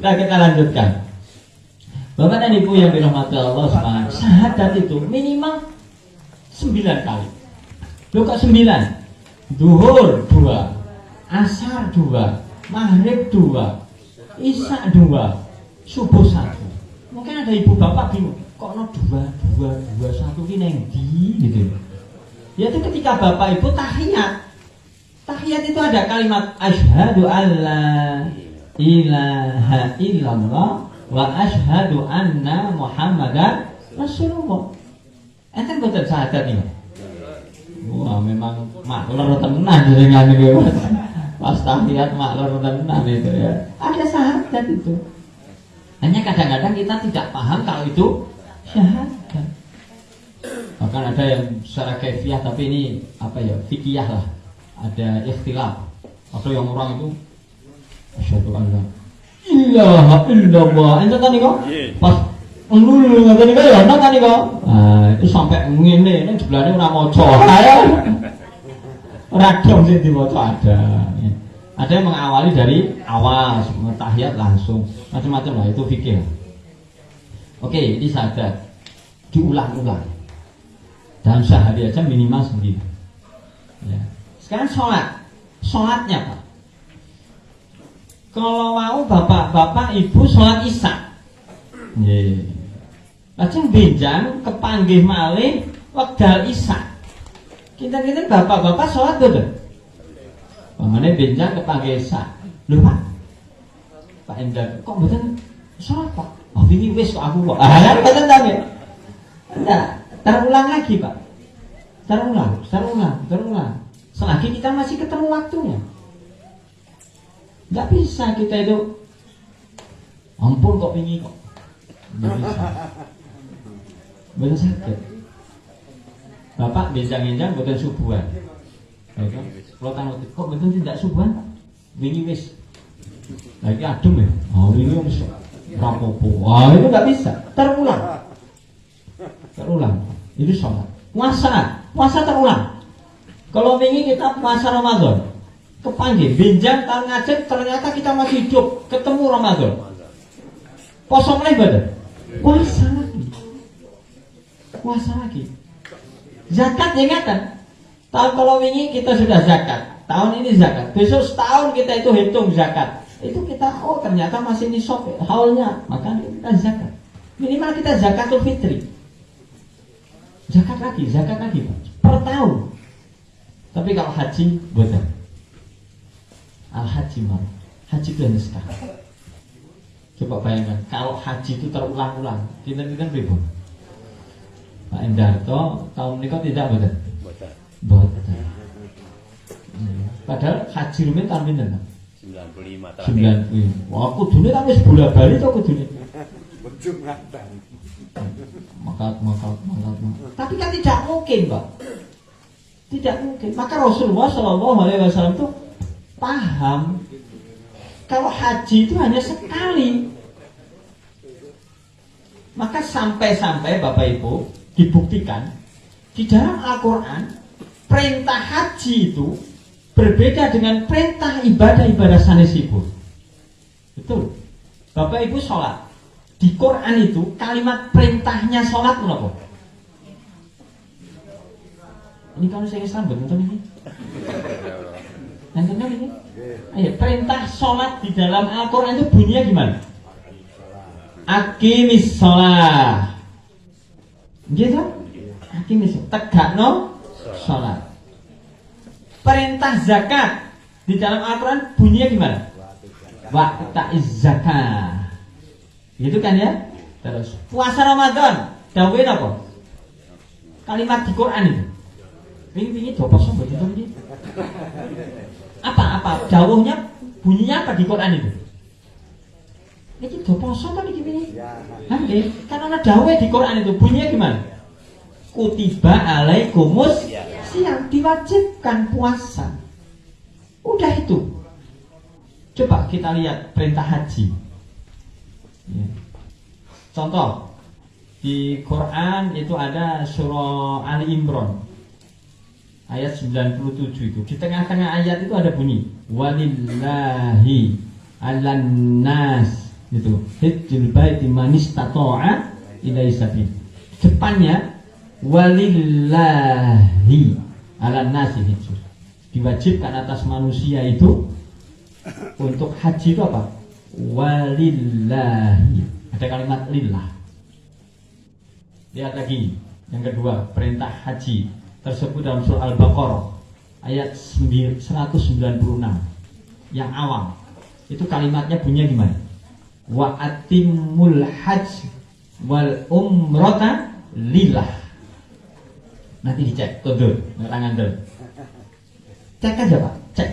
Speaker 5: Nah kita lanjutkan. Bapak dan Ibu yang dirahmati Allah Subhanahu, syahadat itu minimal 9 kali. Loh kok 9? Duhur 2, asar 2, maghrib 2, isya 2, subuh 1. Mungkin ada ibu bapak bingung, kok no 2, 1 ini yang di gitu. Yaitu ketika bapak ibu tahiyat. Tahiyat itu ada kalimat asyhadu alla ilaha illallah wa asyhadu anna muhammadan Rasulullah. Enten boten syahadat nih. Wah, memang makler tenan dengan ini. Pas tahiyat makler tenan itu ya. Ada syahadat itu. Hanya kadang-kadang kita tidak paham kalau itu syahadat. Bahkan ada yang secara kaifiah tapi ini apa ya, fikih lah. Ada ikhtilaf. Atau yang orang itu asyhadu an la ilaha illallah. Ente tadi kok pas ngelulu ngene kok ya tadi kok. Nah, itu sampai ngene ning sebelahnya ora maca. Ora dong sing diwaca ada. Ada yang mengawali dari awal, tahiyat langsung. Macam-macam lah itu fikih. Oke, ini syahadat diulang-ulang. Dalam sehari aja minimal 9. Ya. Sekarang sholatnya Pak. Kalau mau bapak-bapak ibu sholat isya, lajeng benjang kepanggih malih wekdal isya. Kita bapak-bapak sholat betul. Pamane benjang kepanggih isya. Lho Pak Endar, kok mboten sholat Pak? Oh ini wis kok aku kok. Kan mboten ta nggih. Enggak, terulang lagi Pak. Terulang. Selagi kita masih ketemu waktunya. Nggak bisa kita itu ampun kok ini kok. Nggak bisa. Betul sakit. Bapak benjang-benjang betul subuhan. Kalau tahu kok betul tidak subuhan? Wingi wis. Lagi adem ya. Oh ini wis rapopo. Wah itu nggak bisa. Terulang. Itu sholat. Puasa terulang. Kalau wingi kita puasa Ramadan, kepanggih benjang tahun ngajak ternyata kita masih hidup, ketemu Ramadan. Poso meneh badan. Puasa lagi. Zakat ya ingatan. Tahun kalau wingi kita sudah zakat. Tahun ini zakat. Besok setahun kita itu hitung zakat. Itu kita ternyata masih nisab haulnya, maka kita zakat. Minimal kita zakatul fitri. Zakat lagi Pak. Per tahun. Tapi kalau haji betul. Al-haji malah. Haji itu hanya sekali. Coba bayangkan kalau haji itu terulang-ulang, kita ribut. Pak Endarto tahun ini kok tidak betul. Betul. Padahal haji rumit tahun ini
Speaker 3: 95 terakhir.
Speaker 5: 95. Wah, aku dulu kan wis bola-bali to aku dulu. Maka. Tapi kan tidak mungkin, Pak. Tidak mungkin. Maka Rasulullah SAW itu paham kalau haji itu hanya sekali. Maka sampai-sampai Bapak Ibu dibuktikan di dalam Al-Quran perintah haji itu berbeda dengan perintah ibadah-ibadah sanesipun. Betul. Bapak Ibu sholat di Quran itu kalimat perintahnya sholat menapa? Ini kalau saya Islam betul ini. Yang benar ini. Ayo, perintah sholat di dalam Al-Quran itu bunyinya gimana? Aqimis sholat. Gitu? Aqimis tegakno sholat. Perintah zakat di dalam Al-Quran bunyinya gimana? Wa'ta'iz zakat. Gitu kan ya? Terus puasa Ramadan dawuhe apa? Kalimat di Quran itu. Ini do poso betul ini. Apa dawuhnya bunyinya apa di Quran itu? Ini do poso kan iki. Kan ana dawuh di Quran itu bunyinya gimana? Kutiba alaikumus siang, diwajibkan puasa. Udah itu. Coba kita lihat perintah haji. Ya. Contoh di Quran itu ada surah Ali Imran ayat 97 itu. Di tengah-tengah ayat itu ada bunyi walillahi 'alan nas itu hajjul baiti man istata'a ilaihi sabil. Depannya walillahi 'alan nas itu diwajibkan atas manusia itu untuk haji itu apa? Walillahi. Ada kalimat lillah. Lihat lagi yang kedua, perintah haji tersebut dalam surah Al-Baqarah ayat 196 yang awal. Itu kalimatnya bunyinya gimana? Wa atimul hajj wal umrata lillah. Nanti dicek, kondur, tangan dulu. Cek aja Pak, cek.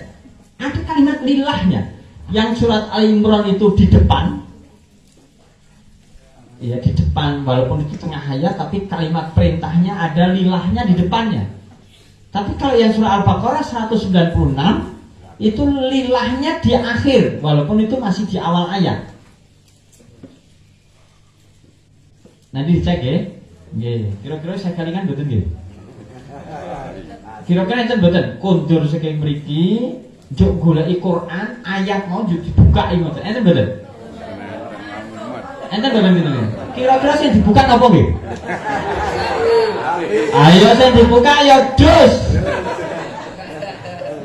Speaker 5: Ada kalimat lillahnya. Yang surat Al-Imran itu di depan. Ya di depan, walaupun itu tengah ayat, tapi kalimat perintahnya ada lillahnya di depannya. Tapi kalau yang surah Al-Baqarah 196 itu lillahnya di akhir, walaupun itu masih di awal ayat. Nanti dicek ya. Kira-kira saya kalikan betul nggih? Kira-kira enten mboten kondur saking mriki njuk goleki Quran ayat mau njuk dibuka ngoten. Enten mboten? Enten mboten gitu. Kira-kira sing dibuka apa nggih? Ayo sing dibuka ya dus.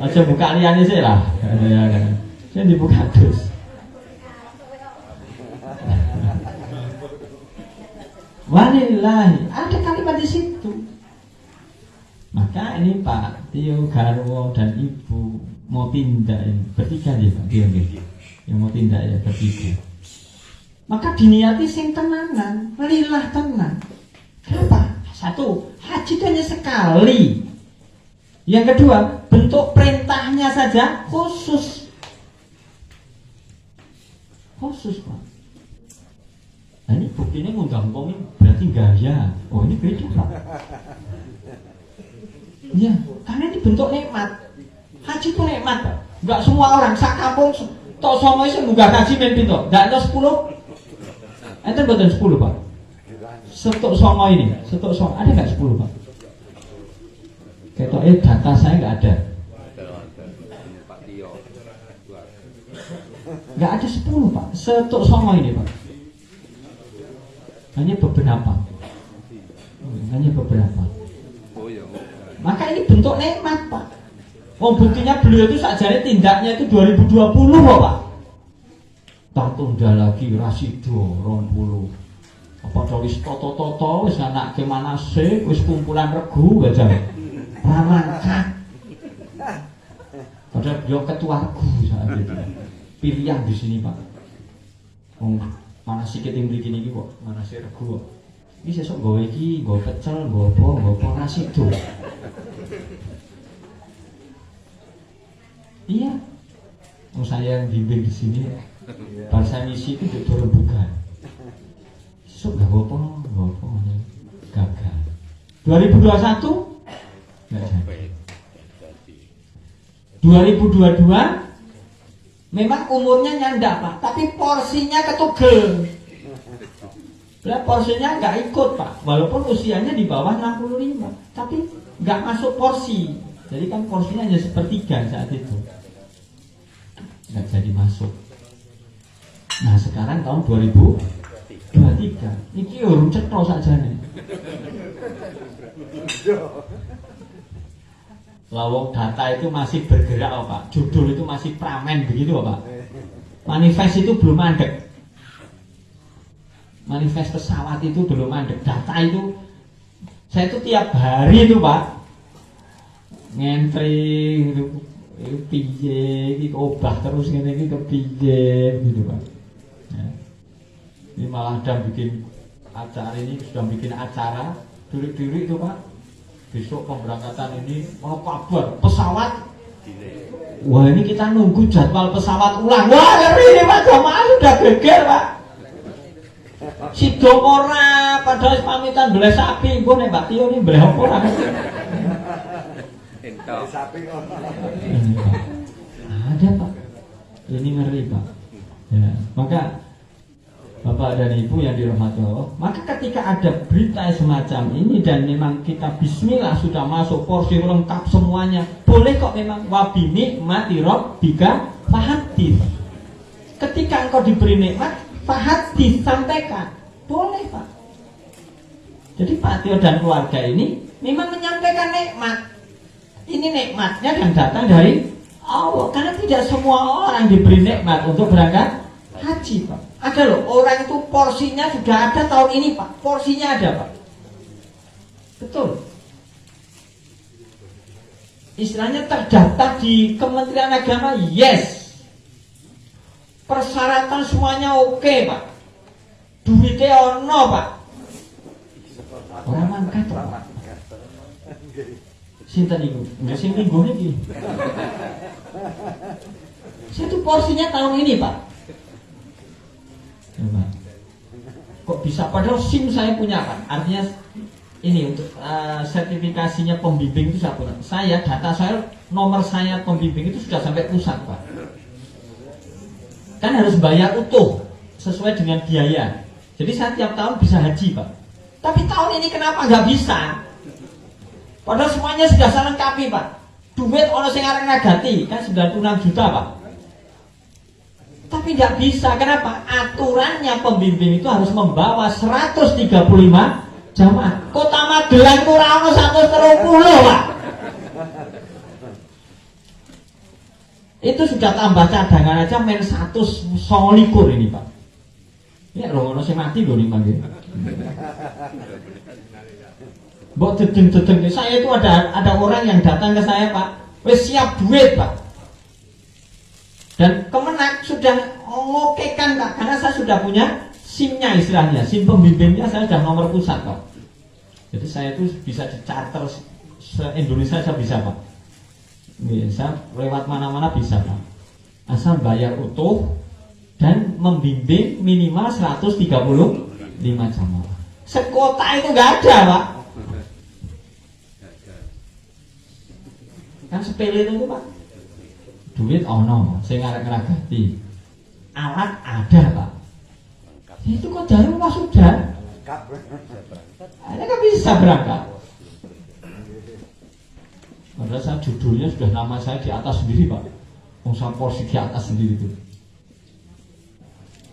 Speaker 5: Aja buka liyane sih lah. Sing dibuka dus. Walillahi, ada kalimat di situ. Maka ini Pak Tio, Garwo dan Ibu mau pindah ini bertiga nih Pak Tio nih, yang mau pindah ya bertiga. Maka diniati sing tenanan, lillah tenan. Kenapa? Satu, haji itu hanya sekali. Yang kedua, bentuk perintahnya saja khusus. Khusus Pak. Nah, ini buktinya ngundang kami berarti gaya. Oh ini beda Pak. Iya, karena ini bentuk nikmat. Haji itu nikmat Pak. Enggak semua orang sak kampung tok songo iso munggah haji men pito. Ndak ada 10. Enten mboten 10 Pak. Setuk songo ini, setuk songo ada enggak 10 Pak? Ketoke data saya enggak ada. Enggak ada 10 Pak. Setuk songo ini Pak. Hanya beberapa. Hanya beberapa. Maka ini bentuk nikmat Pak. Oh buktinya beliau itu sakjane tindaknya itu 2020 kok Pak. Tak tunda lagi rasido 20. Apa wis toto-toto wis anak ke manase wis kumpulan regu aja. Ramangkat. Padahal beliau ketua regu saat itu. Pilihan di sini Pak. Mana sikit yang beli gini kok, mana sih regu kok. Ini sesok gawe iki, gawe pecel, gawe apa nasi tuh. Iya. Oh saya yang bimbing di sini. Pas saya misi itu di bukan. Sesok gawe apa gagal. 2021 enggak jadi. 2022 memang umurnya nyandak Pak, tapi porsinya ketugel. Lah porsinya nggak ikut Pak, walaupun usianya di bawah 65, tapi nggak masuk porsi. Jadi kan porsinya hanya sepertiga saat itu, nggak jadi masuk. Nah sekarang tahun 2023, ini urung cetro saja nih. Lawang data itu masih bergerak Pak, judul itu masih pramen begitu Pak. Manifest itu belum mandek. Manifest pesawat itu belum mandek. Data itu saya itu tiap hari itu Pak ngentri gitu, piye, iki obah terus ngene iki kepiye gitu Pak. Ya. Ini malah sudah bikin acara duri-duri itu Pak. Besok pemberangkatan ini mau kabar pesawat. Wah ini kita nunggu jadwal pesawat ulang. Wah ngeri ini Pak, jamaah sudah geger Pak. Si ora padahal pamitan beli sapi. Gue nih Mbak Tio ini beli apa ora?
Speaker 6: Sapi kok.
Speaker 5: Ada Pak. Ini ngeri Pak. Ya, maka Bapak dan Ibu yang dirahmati Allah, maka ketika ada berita semacam ini dan memang kita bismillah sudah masuk porsi lengkap semuanya, boleh kok memang wabi nikmati rabbika fahadits. Ketika engkau diberi nikmat, fahadits sampaikan. Boleh Pak. Jadi Pak Tio dan keluarga ini memang menyampaikan nikmat. Ini nikmatnya dan datang dari Allah, karena tidak semua orang diberi nikmat untuk berangkat haji Pak. Ada loh, orang itu porsinya sudah ada tahun ini Pak. Porsinya ada Pak. Betul. Istilahnya terdaftar di Kementerian Agama, yes. Persyaratan semuanya oke Pak. Duitnya ono Pak. Sinten iku? Enggak sing minggu iki. Satu porsinya tahun ini, Pak. Coba. Kok bisa? Padahal SIM saya punya, Pak. Artinya ini untuk sertifikasinya pembimbing itu saya punya. Data saya, nomor saya pembimbing itu sudah sampai pusat, Pak. Kan harus bayar utuh sesuai dengan biaya. Jadi saya tiap tahun bisa haji, Pak. Tapi tahun ini kenapa nggak bisa? Padahal semuanya sudah saya lengkapi, Pak. Duit ono sing areng nagati kan 96 juta, Pak. Tapi nggak bisa. Kenapa? Aturannya pembimbing itu harus membawa 135 jamaah. Kota Magelang kurang 130, Pak. Itu sudah tambah cadangan aja men 129 ini, Pak. Ya loh, ono sing mati lho ning mangke. Mbok dedeng-dedeng, saya itu ada orang yang datang ke saya, Pak. Wis siap duit, Pak. Dan Kemenak sudah ngokekan, Pak, karena saya sudah punya SIM-nya istilahnya, SIM pembimbingnya saya sudah nomor pusat, Pak. Jadi saya itu bisa di-charter se-Indonesia saya bisa, Pak. Bisa lewat mana-mana bisa, Pak. Asal bayar utuh dan membimbing minimal 135 jamaah. Sekota itu nggak ada, Pak. Kan sepele itu, Pak. Duit ono, saya ngarek-ngaragati. Alat ada, Pak. Itu kok dari rumah sudah. Ini kan bisa berangkat. Padahal saya judulnya sudah nama saya di atas sendiri, Pak. Usaha porsi di atas sendiri itu.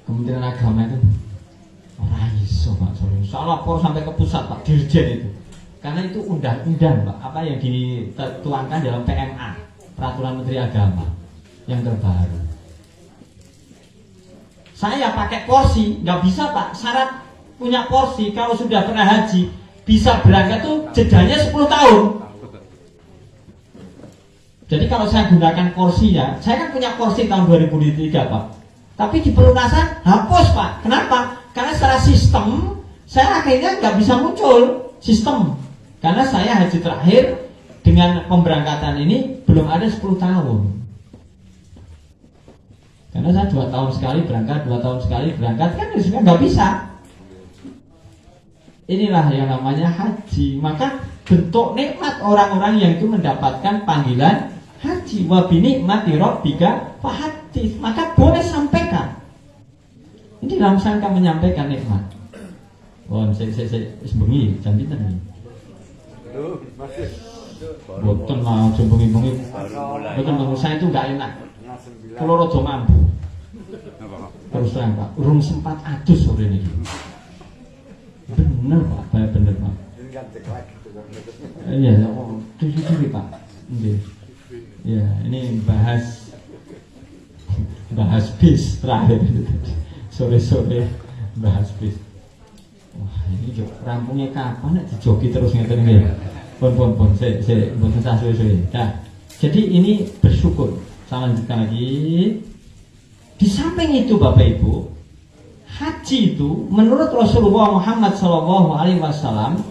Speaker 5: Kementerian Agama itu orang iso, Pak. Saya lapor sampai ke pusat, Pak, Dirjen itu. Karena itu undang-undang, Pak, apa yang dituangkan dalam PMA, Peraturan Menteri Agama yang terbaru. Saya pakai porsi, nggak bisa, Pak. Syarat punya porsi kalau sudah pernah haji bisa berangkat tuh jedanya 10 tahun. Jadi kalau saya gunakan porsinya, saya kan punya porsi tahun 2003, Pak. Tapi di pelunasan hapus, Pak. Kenapa? Karena secara sistem saya akhirnya nggak bisa muncul sistem. Karena saya haji terakhir dengan pemberangkatan ini belum ada 10 tahun. Karena saya 2 tahun sekali berangkat, 2 tahun sekali berangkat, kan sebenarnya nggak bisa. Inilah yang namanya haji. Maka bentuk nikmat orang-orang yang itu mendapatkan panggilan haji. Wa bi nikmati rabbika fahaddits. Maka boleh sampaikan. Ini dalam rangka menyampaikan nikmat. Oh, saya bengi jam pinten iki? Boten mau bengi-bengi. Boten menurut saya itu enggak enak. Kalau rojo mampu. Terus terang, Pak, urung sempat adus sore ini. Bener, Pak, bener, Pak. Iya, cuci Pak. Ya, ini bahas bis terakhir. Sore-sore bahas bis. Wah, ini rampungnya kapan nek dijoki terus ngeten iki. Pun saya mboten sah suwe-suwe. Nah, jadi ini bersyukur. Saya lanjutkan lagi. Di samping itu, Bapak Ibu, haji itu menurut Rasulullah Muhammad SAW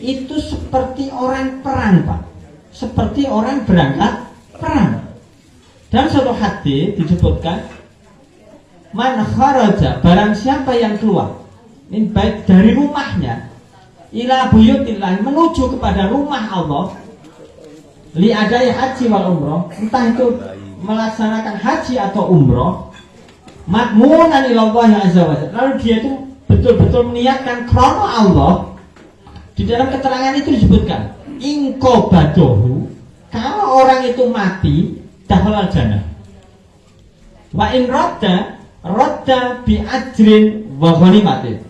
Speaker 5: itu seperti orang perang, Pak. Seperti orang berangkat perang. Dalam suatu hadis disebutkan, man kharaja, barang siapa yang keluar ini baik dari rumahnya ila buyutillah, menuju kepada rumah Allah, li adai haji wal umroh, entah itu melaksanakan haji atau umroh, madmunan ilallahi azza wa jalla, lalu dia itu betul-betul meniatkan krono Allah. Di dalam keterangan itu disebutkan ingko badohu, kalau orang itu mati dakhalal jannah, wa in rodda bi ajrin wa ghanimatin.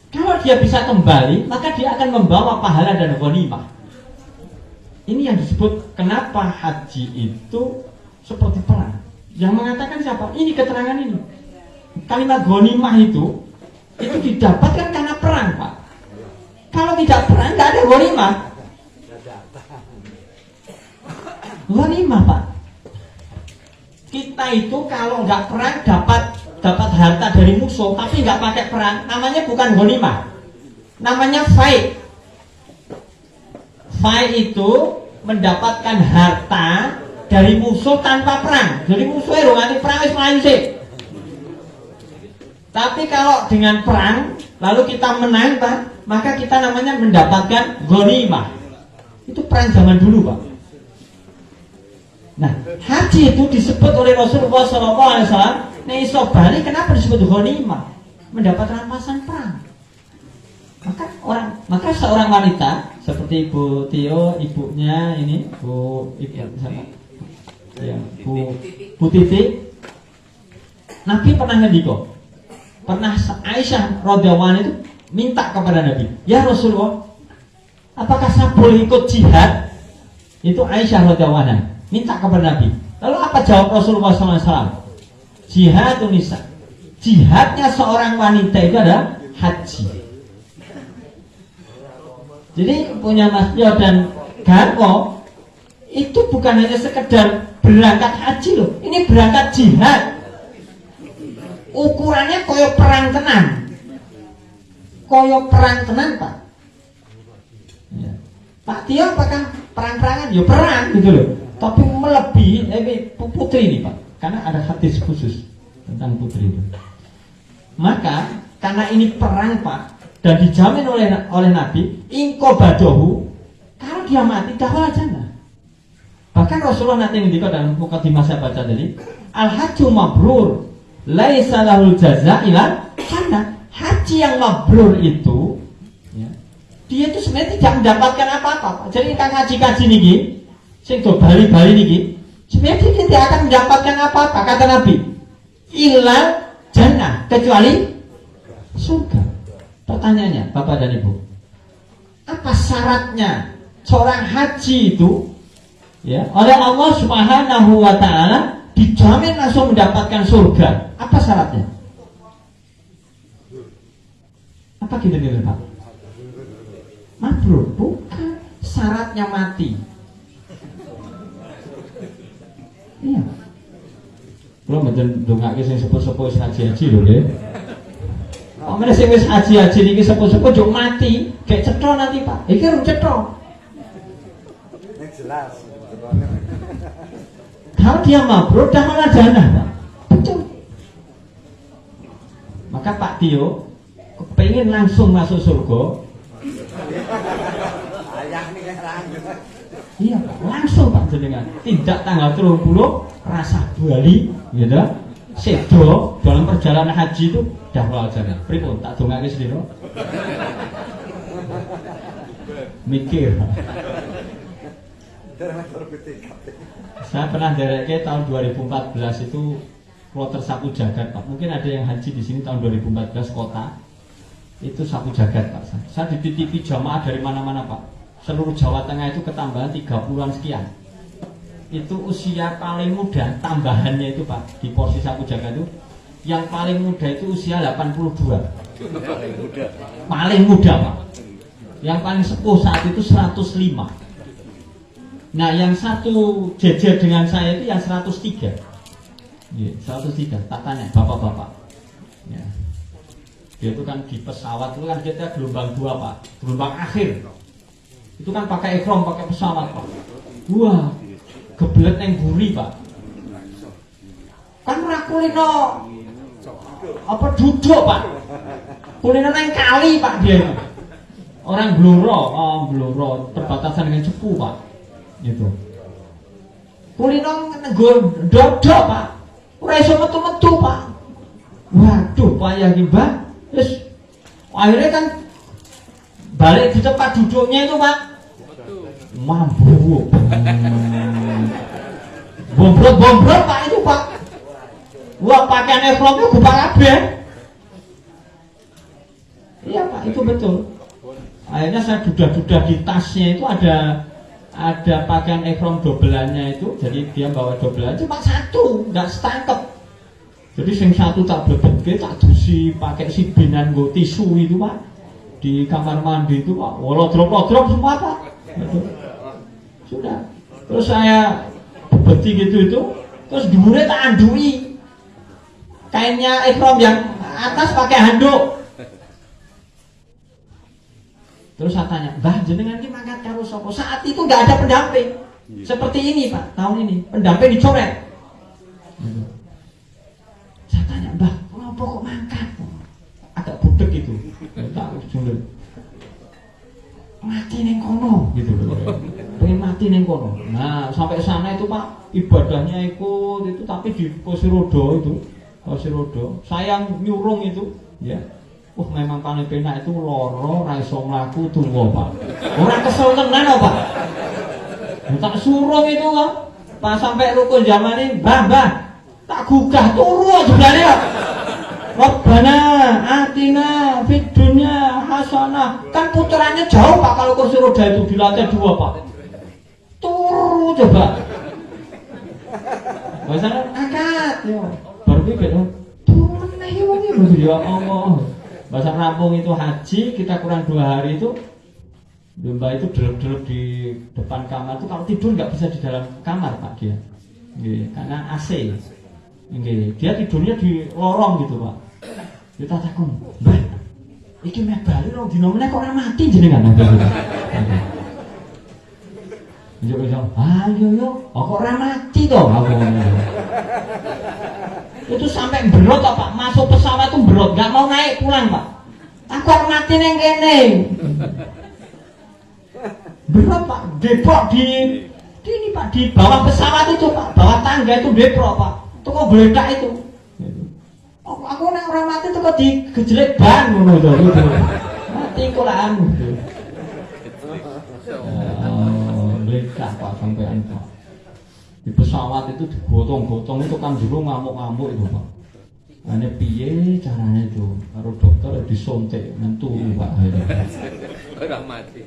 Speaker 5: Kalau dia bisa kembali, maka dia akan membawa pahala dan ghanimah. Ini yang disebut kenapa haji itu seperti perang. Yang mengatakan siapa? Ini keterangan ini. Kalimat ghanimah itu didapatkan karena perang, Pak. Kalau tidak perang, tidak ada ghanimah. Ghanimah, Pak. Kita itu kalau nggak perang dapat harta dari musuh, tapi nggak pakai perang, namanya bukan ghanimah, namanya fight. Fai itu mendapatkan harta dari musuh tanpa perang. Jadi musuhnya rongani perang wis mlayu sik. Tapi kalau dengan perang lalu kita menang Pak, maka kita namanya mendapatkan ghanimah. Itu perang zaman dulu Pak. Nah, haji itu disebut oleh Rasulullah SAW. Nek iso bali kenapa disebut ghanimah? Mendapat rampasan perang. Maka seorang wanita seperti Ibu Tio, ibunya ini Bu sama ya, Bu Titi. Nabi pernah ngendika. Pernah Aisyah radhiyallahu anha itu minta kepada Nabi, "Ya Rasulullah, apakah saya boleh ikut jihad?" Itu Aisyah radhiyallahu anha minta kepada Nabi. Lalu apa jawab Rasulullah SAW? Jihadun nisa. Jihadnya seorang wanita itu adalah haji. Jadi punya Mas Tio dan Garwo itu bukan hanya sekedar berangkat haji loh. Ini berangkat jihad. Ukurannya koyo perang tenan. Koyo perang tenan Pak. Ya. Pak Tio apakah perang-perangan? Ya perang gitu loh. Tapi melebihi putri ini Pak. Karena ada hadis khusus tentang putri itu. Maka karena ini perang Pak dan dijamin oleh Nabi, ingko badohu, kalau dia mati dakhala jannah. Bahkan Rasulullah nanti ngendika dalam mukadimah saya baca tadi, al hajju mabrur laisa lahul jaza ila jannah. Haji yang mabrur itu ya, dia itu sebenarnya tidak mendapatkan apa-apa. Jadi kan haji-haji niki sing do bali-bali niki sebenarnya dia tidak akan mendapatkan apa-apa kata Nabi. Illa jannah, kecuali surga. Pertanyaannya, Bapak dan Ibu, apa syaratnya seorang haji itu ya oleh Allah Subhanahu wa taala dijamin langsung mendapatkan surga? Apa syaratnya? Apa gitu-gitu Pak? Mabrur, bukan syaratnya mati. Iya. Kalau mboten ndongake sing sepuh-sepuh haji-haji lho nggih. Omene sing wis haji-haji niki sepuh-sepuh yo mati, gek cetha nanti Pak. Iki rung cetha.
Speaker 6: Ini jelas.
Speaker 5: Kalau dia mabrur dah malah jannah Pak. Betul. Maka Pak Tio pengen langsung masuk surga.
Speaker 6: Ayah nih kan
Speaker 5: Iya Pak, langsung Pak jenengan. Tidak tanggal 30 rasa Bali, gitu. Sedo dalam perjalanan haji itu dah wajar. Pripun tak dongake sendiri. Mikir. Saya pernah dereke tahun 2014 itu kloter sapu jagat Pak. Mungkin ada yang haji di sini tahun 2014 kota. Itu sapu jagat Pak. Saya dititipi jamaah dari mana-mana Pak. Seluruh Jawa Tengah itu ketambahan 30-an sekian. Itu usia paling muda tambahannya itu Pak di porsi sapu jagat itu yang paling muda itu usia 82. Paling muda Pak. Yang paling sepuh saat itu 105. Nah yang satu jejer dengan saya itu yang 103. Ya, 103. Tak tanya bapak-bapak ya. Dia itu kan di pesawat itu kan kita gelombang 2 Pak. Gelombang akhir itu kan pakai ikram, pakai pesawat Pak. Wah gebelet neng buri Pak. Kan ora kulino apa duduk Pak. Kulino neng kali Pak dia. Orang Blora perbatasan dengan Cepu Pak. Gitu. Kulino nggo dodok Pak. Ora iso metu-metu Pak. Waduh payah iki Mbak. Terus akhirnya kan balik di tempat duduknya itu Pak. Mampu. Bombrot Pak itu Pak. Wah pakaian efromnya buka kabeh. Iya Pak itu betul. Akhirnya saya dudah-dudah di tasnya itu ada pakaian efrom dobelannya itu. Jadi dia bawa dobelan cuma satu, nggak setangkep. Jadi yang satu tak blebetke tak dusi pakai sibenan nggo tisu itu Pak. Di kamar mandi itu Pak. Lodrop semua Pak. Betul. Sudah. Terus saya beti gitu itu, terus dhuwure tak andui. Kainnya ihram yang atas pakai handuk. Terus saya tanya, Mbah jenengan ini mangkat karo sapa? Saat itu nggak ada pendamping. Seperti ini Pak, tahun ini pendamping dicoret. Gitu. Saya tanya, Mbah, kenapa kok mangkat? Agak budek itu. Tak jundul. Mati neng kono gitu loh. Pengen mati neng kono. Nah, sampai sana itu Pak, ibadahnya ikut itu tapi di Kursi Rodo itu. Kursi Rodo. Saya nyurung itu, ya. Memang paling penak itu loro ra iso mlaku tunggu Pak. Ora kesel tenan Pak. Tak surung itu kok. Pas sampai rukun zaman ini, Mbah, tak gugah turu jebulane kok. Rabbana atina fid dunya hasanah. Kan putarannya jauh Pak kalau kursi roda itu di lantai 2 Pak. Turu coba. Bahasanya angkat ya. Baru pikir, turu meneh wong iki ya Allah. Bahasa rampung itu haji, kita kurang 2 hari itu domba itu delep-delep di depan kamar itu kalau tidur nggak bisa di dalam kamar Pak dia. Nggih, karena AC. Nggih, dia tidurnya di lorong gitu Pak. Kita takon, Mbah, iki meh bali rong dina meneh kok ora mati jenengan. Yo, kok ora mati to aku. Itu sampai berot Pak, masuk pesawat itu berot, nggak mau naik pulang Pak. Aku harus mati neng kene. Berot Pak, deprok di ini Pak, di bawah pesawat itu Pak, bawah tangga itu deprok Pak. Itu kok beledak itu. Aku nek ora mati itu kok digejelek ban ngono to gitu. Mati kok lah anu. Beledak Pak sampean Pak. Di pesawat itu digotong-gotong itu kan dulu ngamuk-ngamuk itu Pak. Ane piye caranya itu? Karo dokter disontek mentu Pak.
Speaker 3: Orang mati.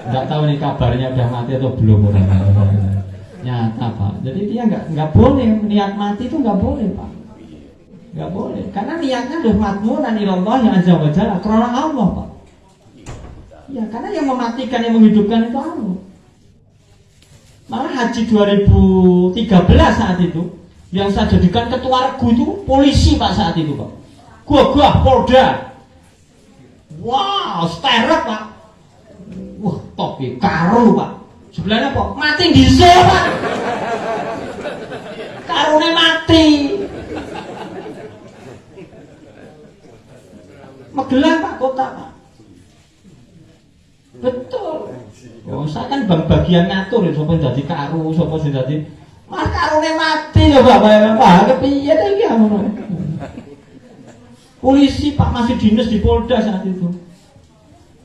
Speaker 5: Enggak tahu nih kabarnya udah mati atau belum orang. Nyata Pak. Jadi dia nggak boleh niat mati itu nggak boleh Pak. Nggak boleh. Karena niatnya udah matmunan ilallah yang azza wa jalla karena Allah Pak. Ya karena yang mematikan yang menghidupkan itu Allah. Malah haji 2013 saat itu yang saya jadikan ketua regu itu polisi Pak saat itu Pak. Gua Polda. Wow, sterek Pak. Wah, topi karo Pak. Sebelahnya Pak, mati di Pak. Karone mati. Magelang Pak kota Pak. Betul. Oh, saya kan bagian ngatur ya, sapa dadi karo, sapa sing dadi mas karone mati lho Pak, kepiye ta iki ngono. Polisi Pak masih dinas di Polda saat itu.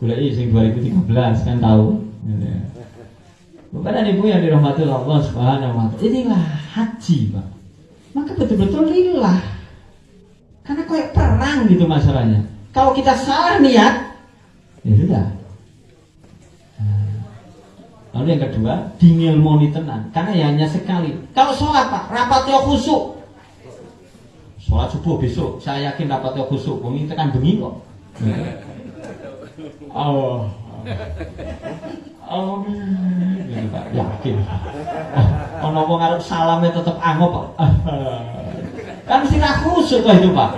Speaker 5: Goleki sing 2013 kan tahu. Bapak dan Ibu yang dirahmati Allah Subhanahu wa taala. Inilah haji, Pak. Maka betul-betul lillah. Karena kayak perang gitu masalahnya. Kalau kita salah niat, ya sudah. Lalu yang kedua, dingilmoni tenan, karena ya hanya sekali. Kalau sholat Pak, rapatnya khusyuk. Sholat subuh besok, saya yakin rapatnya khusyuk. Wong tekan bengi kok. Allah, ini Pak, yakin. Ono wong arep salame tetep angop Pak. Kan mesti ra khusyuk kok itu Pak.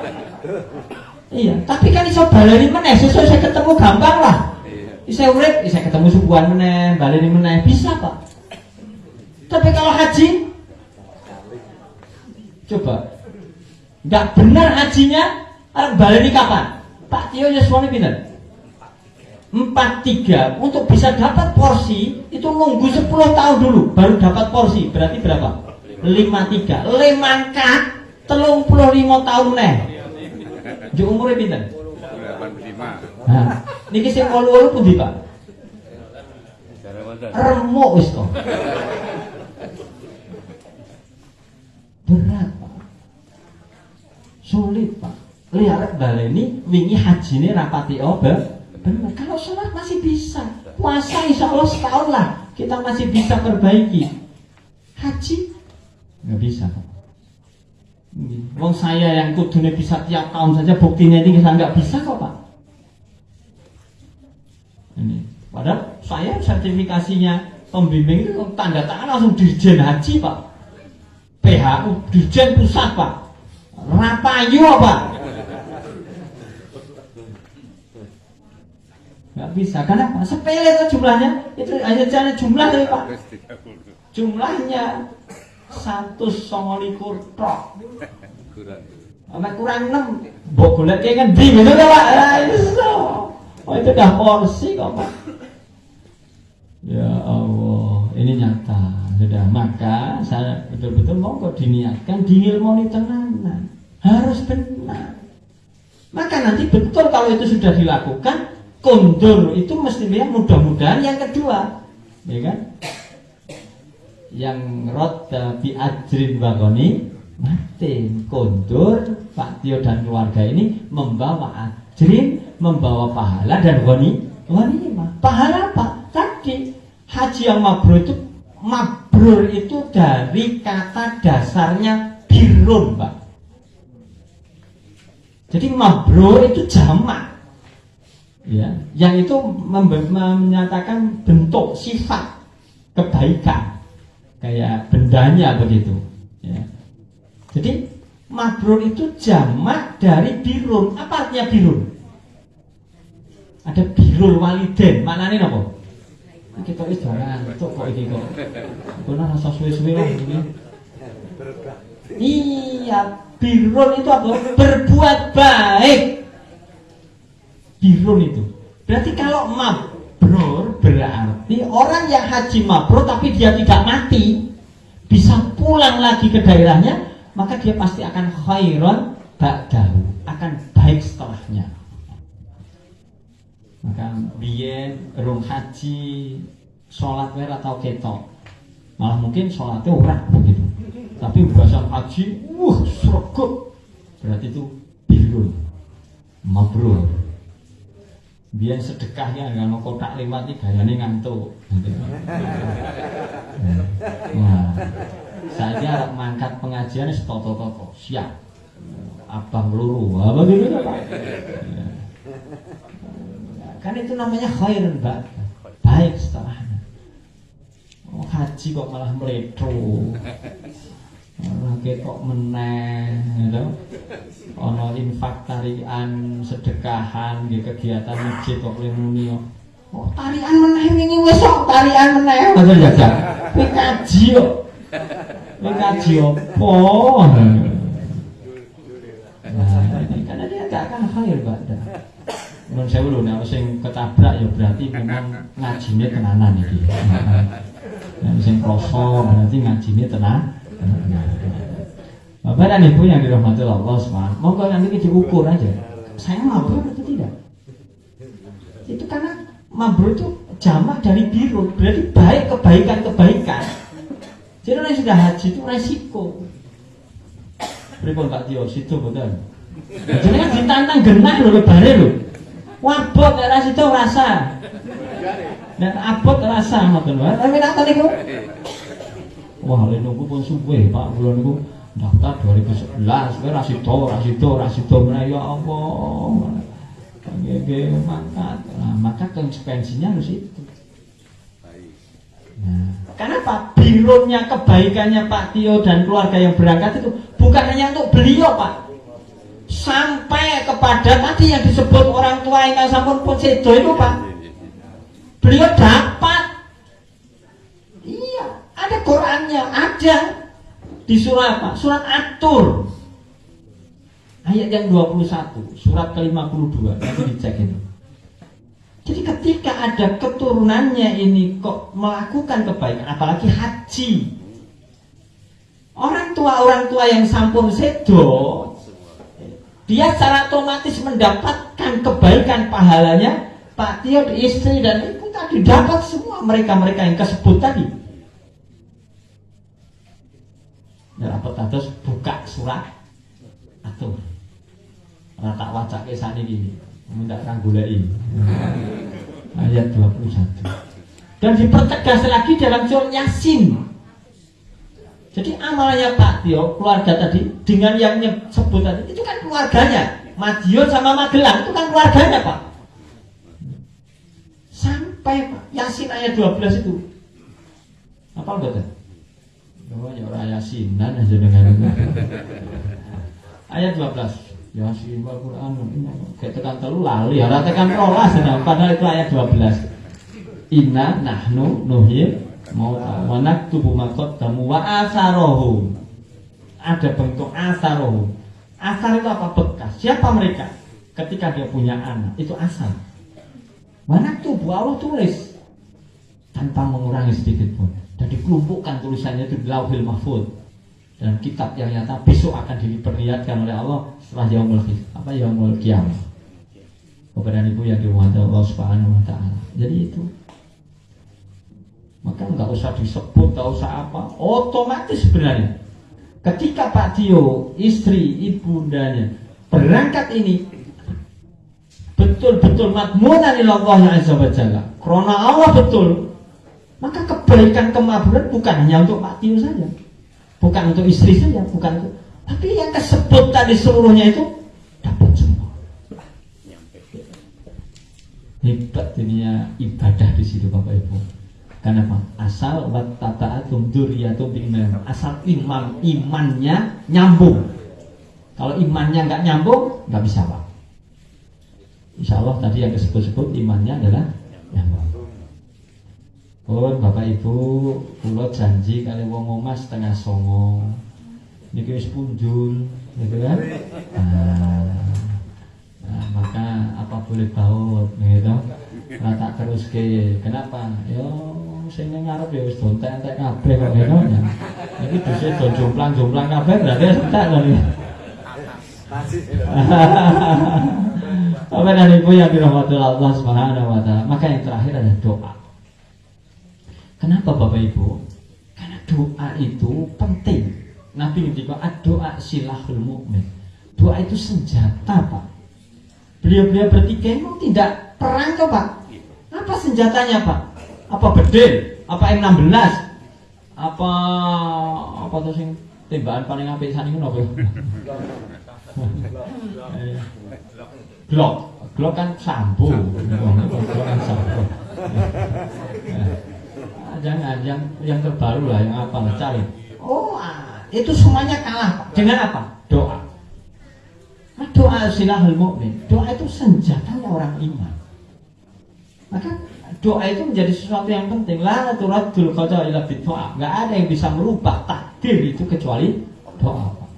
Speaker 5: Iya, tapi kan iso baleni meneh, sesuk saya ketemu gampang lah. Saya urip, saya ketemu subuhan meneh, baleni meneh, bisa Pak. Tapi kalau haji, coba, nggak benar hajinya, baleni kapan? Pak Tio Yuswani pinter 4-3 untuk bisa dapat porsi itu nunggu 10 tahun dulu baru dapat porsi. Berarti berapa? 5-3. Lemangkat 35 tahun neh. Jauh umurnya pinter
Speaker 3: 85.
Speaker 5: Nah, niki sing 8 pundi Pak? Remuk wis to. Berat Pak. Sulit Pak. Lihat baleni wingi hajine rapati bener. Kalau sholat masih bisa, puasa insya Allah setahun lah kita masih bisa perbaiki. Haji nggak bisa Pak. Wong saya yang kudune bisa tiap tahun saja buktinya ini kita nggak bisa kok Pak. Ini padahal saya sertifikasinya pembimbing itu tanda tangan langsung Dirjen Haji Pak. PHU Dirjen Pusat Pak. Rapayu Pak. bisa. Kenapa? Sepele itu jumlahnya. Itu hanya jumlah dari Pak. Jumlahnya 129 tok. Kurang 6. Mbok golek kan di gitu kan Pak. Oh itu dah porsi kok Pak. Ya Allah, ini nyata. Sudah, maka saya betul-betul monggo diniatkan diilmoni tenanan. Harus benar. Maka nanti betul kalau itu sudah dilakukan, kondur itu mestinya mudah-mudahan yang kedua, ya kan? Yang roda bi ajrin wagoni matin, kondur Pak Tio dan keluarga ini membawa ajrin, membawa pahala dan ghanimah. Pahala apa? Tadi haji yang mabrur itu dari kata dasarnya birrun, Pak. Jadi mabrur itu jamak, ya, yang itu menyatakan bentuk sifat kebaikan, kayak bendanya begitu. Ya. Jadi mabrur itu jamak dari birrun. Apa artinya birrun? Ada birrul waliden, maknanya apa? Kita istilah itu kok ini kok. Benar rasa suwe-suwe lah ini. Iya. Birrun itu apa? Berbuat baik. Birrun itu. Berarti kalau mabrur berarti orang yang haji mabrur tapi dia tidak mati, bisa pulang lagi ke daerahnya, maka dia pasti akan khairon ba'dahu, akan baik setelahnya. Maka biyen rong haji sholat merah atau ketok, malah mungkin sholatnya ora begitu. Tapi bahasan haji, sregep. Berarti itu birrun, mabrur. Biar sedekahnya dengan kotak lewat ini gayanya ngantuk. Nah, saya harap mangkat pengajian toto-toto siap. Abang luru, apa gitu Pak? Kan itu namanya khairun Pak. Baik setelahnya. Oh, haji kok malah meletro. Lagi kok meneh, gitu. Ono infak tarian sedekahan di kegiatan masjid kok muni. Oh tarian meneh wingi wis kok tarian meneh. Betul ya, Cak. Kowe kaji kok. Kowe kaji opo? Nah, ini kan dia gak akan khair, Pak. Menurut saya lho nek sing ketabrak ya berarti memang ngajine tenanan iki. Nek sing kroso berarti ngajine tenan. Bapak dan Ibu yang dirahmati Allah SWT, monggo nanti diukur aja. Saya mabrur atau tidak? Itu karena mabrur itu jamak dari birrun, berarti baik, kebaikan. Jadi orang yang sudah haji itu resiko. Pripun Pak Tio, situ betul. Jadi kan ditantang genah lho lebare lho. Wabot nek ra situ rasa. Dan abot rasa ngoten wae. Tapi nak niku. Wah, lha niku pun suwe Pak, kula niku daftar 2011, rasido meneh ya Allah. Nggih mangkat. Nah, maka konsekuensinya harus itu. Nah, kenapa birrunnya kebaikannya Pak Tio dan keluarga yang berangkat itu bukan hanya untuk beliau Pak, sampai kepada tadi yang disebut orang tua yang sampun pun sedo itu Pak, beliau dapat. Iya, ada Qurannya, ada di surah apa? Surat At-Tur ayat yang 21, surat ke-52, nanti dicek itu. Jadi ketika ada keturunannya ini kok melakukan kebaikan, apalagi haji, orang tua yang sampun sedo, dia secara otomatis mendapatkan kebaikan pahalanya. Pak Tio, istri dan ibu tadi dapat semua, mereka yang kesebut tadi. Dapat terus buka surat At-Tur. Rata wacak kesan ini, minta ranggulai ayat 21. Dan dipertegas lagi dalam surat Yasin. Jadi amalnya Pak Tio, keluarga tadi dengan yang sebut tadi itu kan keluarganya. Madiun sama Magelang itu kan keluarganya Pak. Sampai Pak Yasin ayat 12 itu. Apa betul? Oh ya orang Yasinan aja dengan itu. Ayat 12. Yasin wal Quran kayak tekan telu lali ora tekan 12 padahal itu ayat 12. Inna nahnu nuhyil mauta wa naktubu ma qaddamu wa atharohum. Ada bentuk atharohum. Asar itu apa? Bekas. Siapa mereka? Ketika dia punya anak, itu asar. Wa naktubu, Allah tulis tanpa mengurangi sedikit pun. Dan dikelompokkan tulisannya itu di Lauhil Mahfuz. Dan kitab yang nyata besok akan diperlihatkan oleh Allah setelah yaumul qiyamah kepada ibu yang dirahmati Allah Subhanahu wa taala. Jadi itu. Maka enggak usah disebut, enggak usah apa, otomatis sebenarnya. Ketika Pak Tio, istri, ibundanya berangkat ini betul-betul madmunan ilallah azza wa jalla. Karena Allah betul. Maka kebaikan kemakmuran bukan hanya untuk Pak Tio saja. Bukan untuk istri saja, bukan untuk, tapi yang tersebut tadi seluruhnya itu dapat semua. Hebat dunia ibadah di situ Bapak Ibu. Kenapa? Asal wat tata'atum dzurriyyatum biiman. Asal imannya nyambung. Kalau imannya nggak nyambung, nggak bisa Pak. Insya Allah tadi yang disebut-sebut imannya adalah nyambung. Pun Bapak Ibu, kula janji kali wong omah 8:30. Niki wis punjul, gitu kan? Nah, maka apa boleh baut, gitu. Ora tak teruske. Kenapa? Yo sing ning ngarep ya wis dontek-entek kabeh kok gitu. Iki dise do jomplang-jomplang kabeh berarti entek kok iki. Bapak dan Ibu yang dirahmati Allah Subhanahu wa taala, maka yang terakhir adalah doa. Kenapa Bapak Ibu? Karena doa itu penting. Nabi ngendika doa silahul mukmin. Doa itu senjata Pak. Beliau-beliau bertiga itu tidak perang kok Pak. Apa senjatanya Pak? Apa bedil? Apa M16? Apa tuh sing tembakan paling apik saniki napa? Glock kan sampo. Glock kan sampo. Jangan yang terbaru lah, yang apa lah cari. Itu semuanya kalah Pak. Dengan apa? Doa. Doa silahul mukmin. Doa itu senjatanya orang iman. Maka doa itu menjadi sesuatu yang penting. La turaddul qada illa bidoa. Enggak ada yang bisa merubah takdir itu kecuali doa Pak.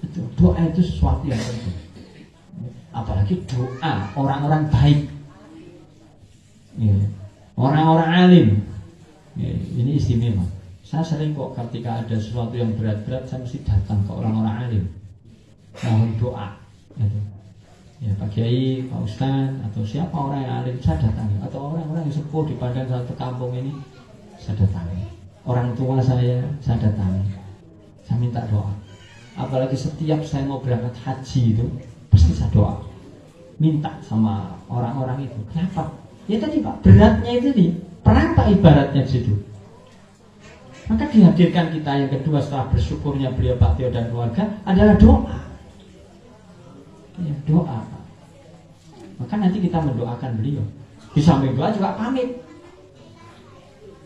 Speaker 5: Itu doa itu sesuatu yang penting. Apalagi doa orang-orang baik. Orang-orang alim. Ini istimewa. Saya sering kok ketika ada sesuatu yang berat-berat saya mesti datang ke orang-orang alim, mohon doa. Gitu. Ya Pak Kiai, Pak Ustadz atau siapa orang yang alim saya datangi, atau orang-orang yang sepuh di padang satu kampung ini saya datangi. Orang tua saya datangi. Saya minta doa. Apalagi setiap saya mau berangkat haji itu pasti saya doa. Minta sama orang-orang itu. Kenapa? Ya tadi Pak, beratnya itu nih. Perang Pak ibaratnya di situ. Maka dihadirkan kita yang kedua setelah bersyukurnya beliau Pak Tio dan keluarga adalah doa. Ya, doa Pak. Maka nanti kita mendoakan beliau. Di samping doa juga pamit.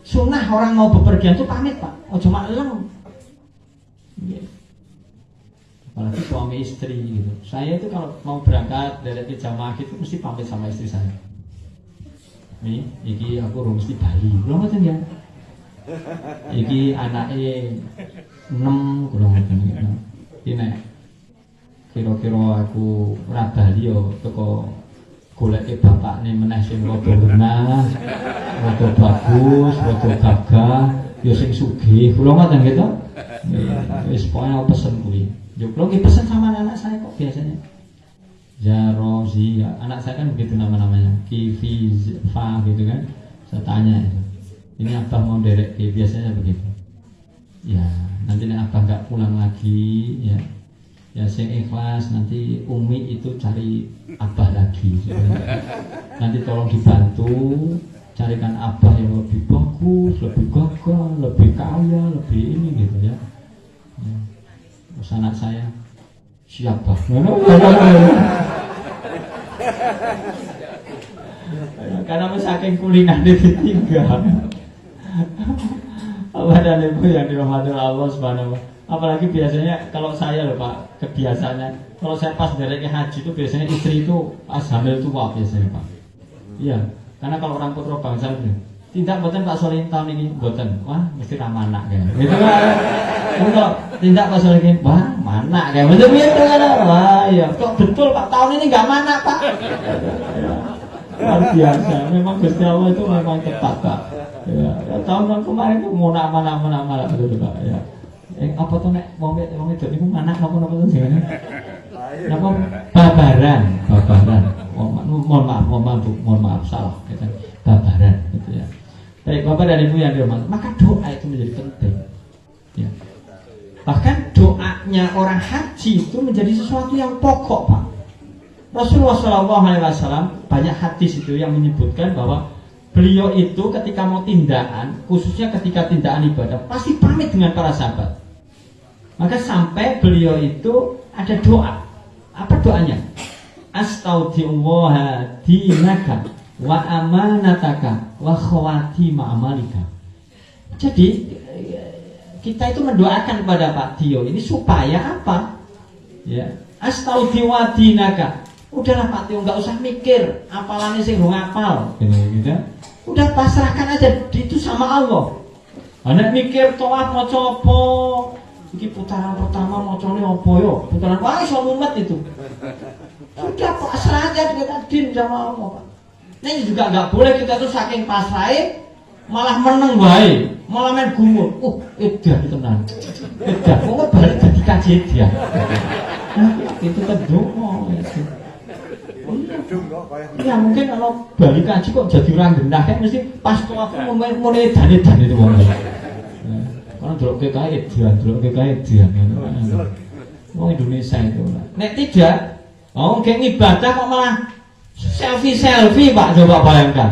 Speaker 5: Sunnah orang mau bepergian itu pamit Pak. Oh cuma eleng. Ya. Apalagi suami istri gitu. Saya itu kalau mau berangkat dari jamaah itu mesti pamit sama istri saya. Nih, iki aku urung mesti bali. Kula ngoten ya. Iki anake 6 kula ngoten iki. Iki nek kira-kira aku ora bali yo teko goleke bapakne meneh sing rada wenah, rada bagus, rada gagah, yo sing sugih. Kula ngoten gitu. Wis pokoke pesen kuwi. Yo kula ki pesen sama anak saya kok biasanya. Jarozi, anak saya kan begitu nama-namanya, Kivi, Fa gitu kan. Saya tanya itu, ini abah mau derek, biasanya begitu. Ya, nanti nih abah nggak pulang lagi, ya saya ikhlas. Nanti Umi itu cari abah lagi. Nanti tolong dibantu, carikan abah yang lebih bagus, lebih gagah, lebih kaya, lebih ini gitu ya. Terus anak saya. Siapa? Karena saking kuliner ditinggal. Allah dan Ibu yang dirahmati Allah Subhanahu wa taala. Apalagi biasanya kalau saya loh Pak, kebiasaannya Kalau saya pas dari haji itu biasanya istri itu pas hamil tua biasanya Pak. Iya, karena kalau orang putra bangsa itu tindak boten Pak Solihin tahun ini boten, wah mesti ramanak kan. Gitu kan. Untuk tindak Pak Solihin, wah mana kan. Betul gitu kan. Wah iya, kok betul Pak tahun ini nggak mana Pak. Luar biasa, memang Gusti Allah itu memang tepat Pak. Ya, tahun kemarin itu mau mana betul Pak. Ya. Apa tuh nek wong itu niku anak napa tuh jenenge? Napa babaran. Mohon maaf salah gitu. Babaran gitu ya. Baik Bapak dan Ibu yang dirahmati, maka doa itu menjadi penting. Ya. Bahkan doanya orang haji itu menjadi sesuatu yang pokok Pak. Rasulullah SAW banyak hadis itu yang menyebutkan bahwa beliau itu ketika mau tindakan, khususnya ketika tindakan ibadah, pasti pamit dengan para sahabat. Maka sampai beliau itu ada doa. Apa doanya? Astaudillaha dinaka wa amanataka wa khawatima amalika. Jadi kita itu mendoakan kepada Pak Tio ini supaya apa? Ya, astaudillaha dinaka. Udahlah Pak Tio, nggak usah mikir apalane sing ngapal, gitu. Udah pasrahkan aja itu sama Allah. Anak mikir tawaf maca apa? Iki putaran pertama macane apa yo? Putaran wah iso mumet itu. Sudah pasrah aja kita din sama Allah, Pak. Ini juga nggak boleh kita tuh saking pasrah malah meneng wae, malah main gumul. Edah tenan. Edah kok balik dadi kaji dia. Nah, itu kedua itu. Ya mungkin kalau balik kaji kok jadi orang gendah kan mesti pas tuh aku mau edan itu wong. Karena delok kekae dia. Wong Indonesia itu. Nek tidak, kayak ibadah kok malah selfie Pak, coba bayangkan.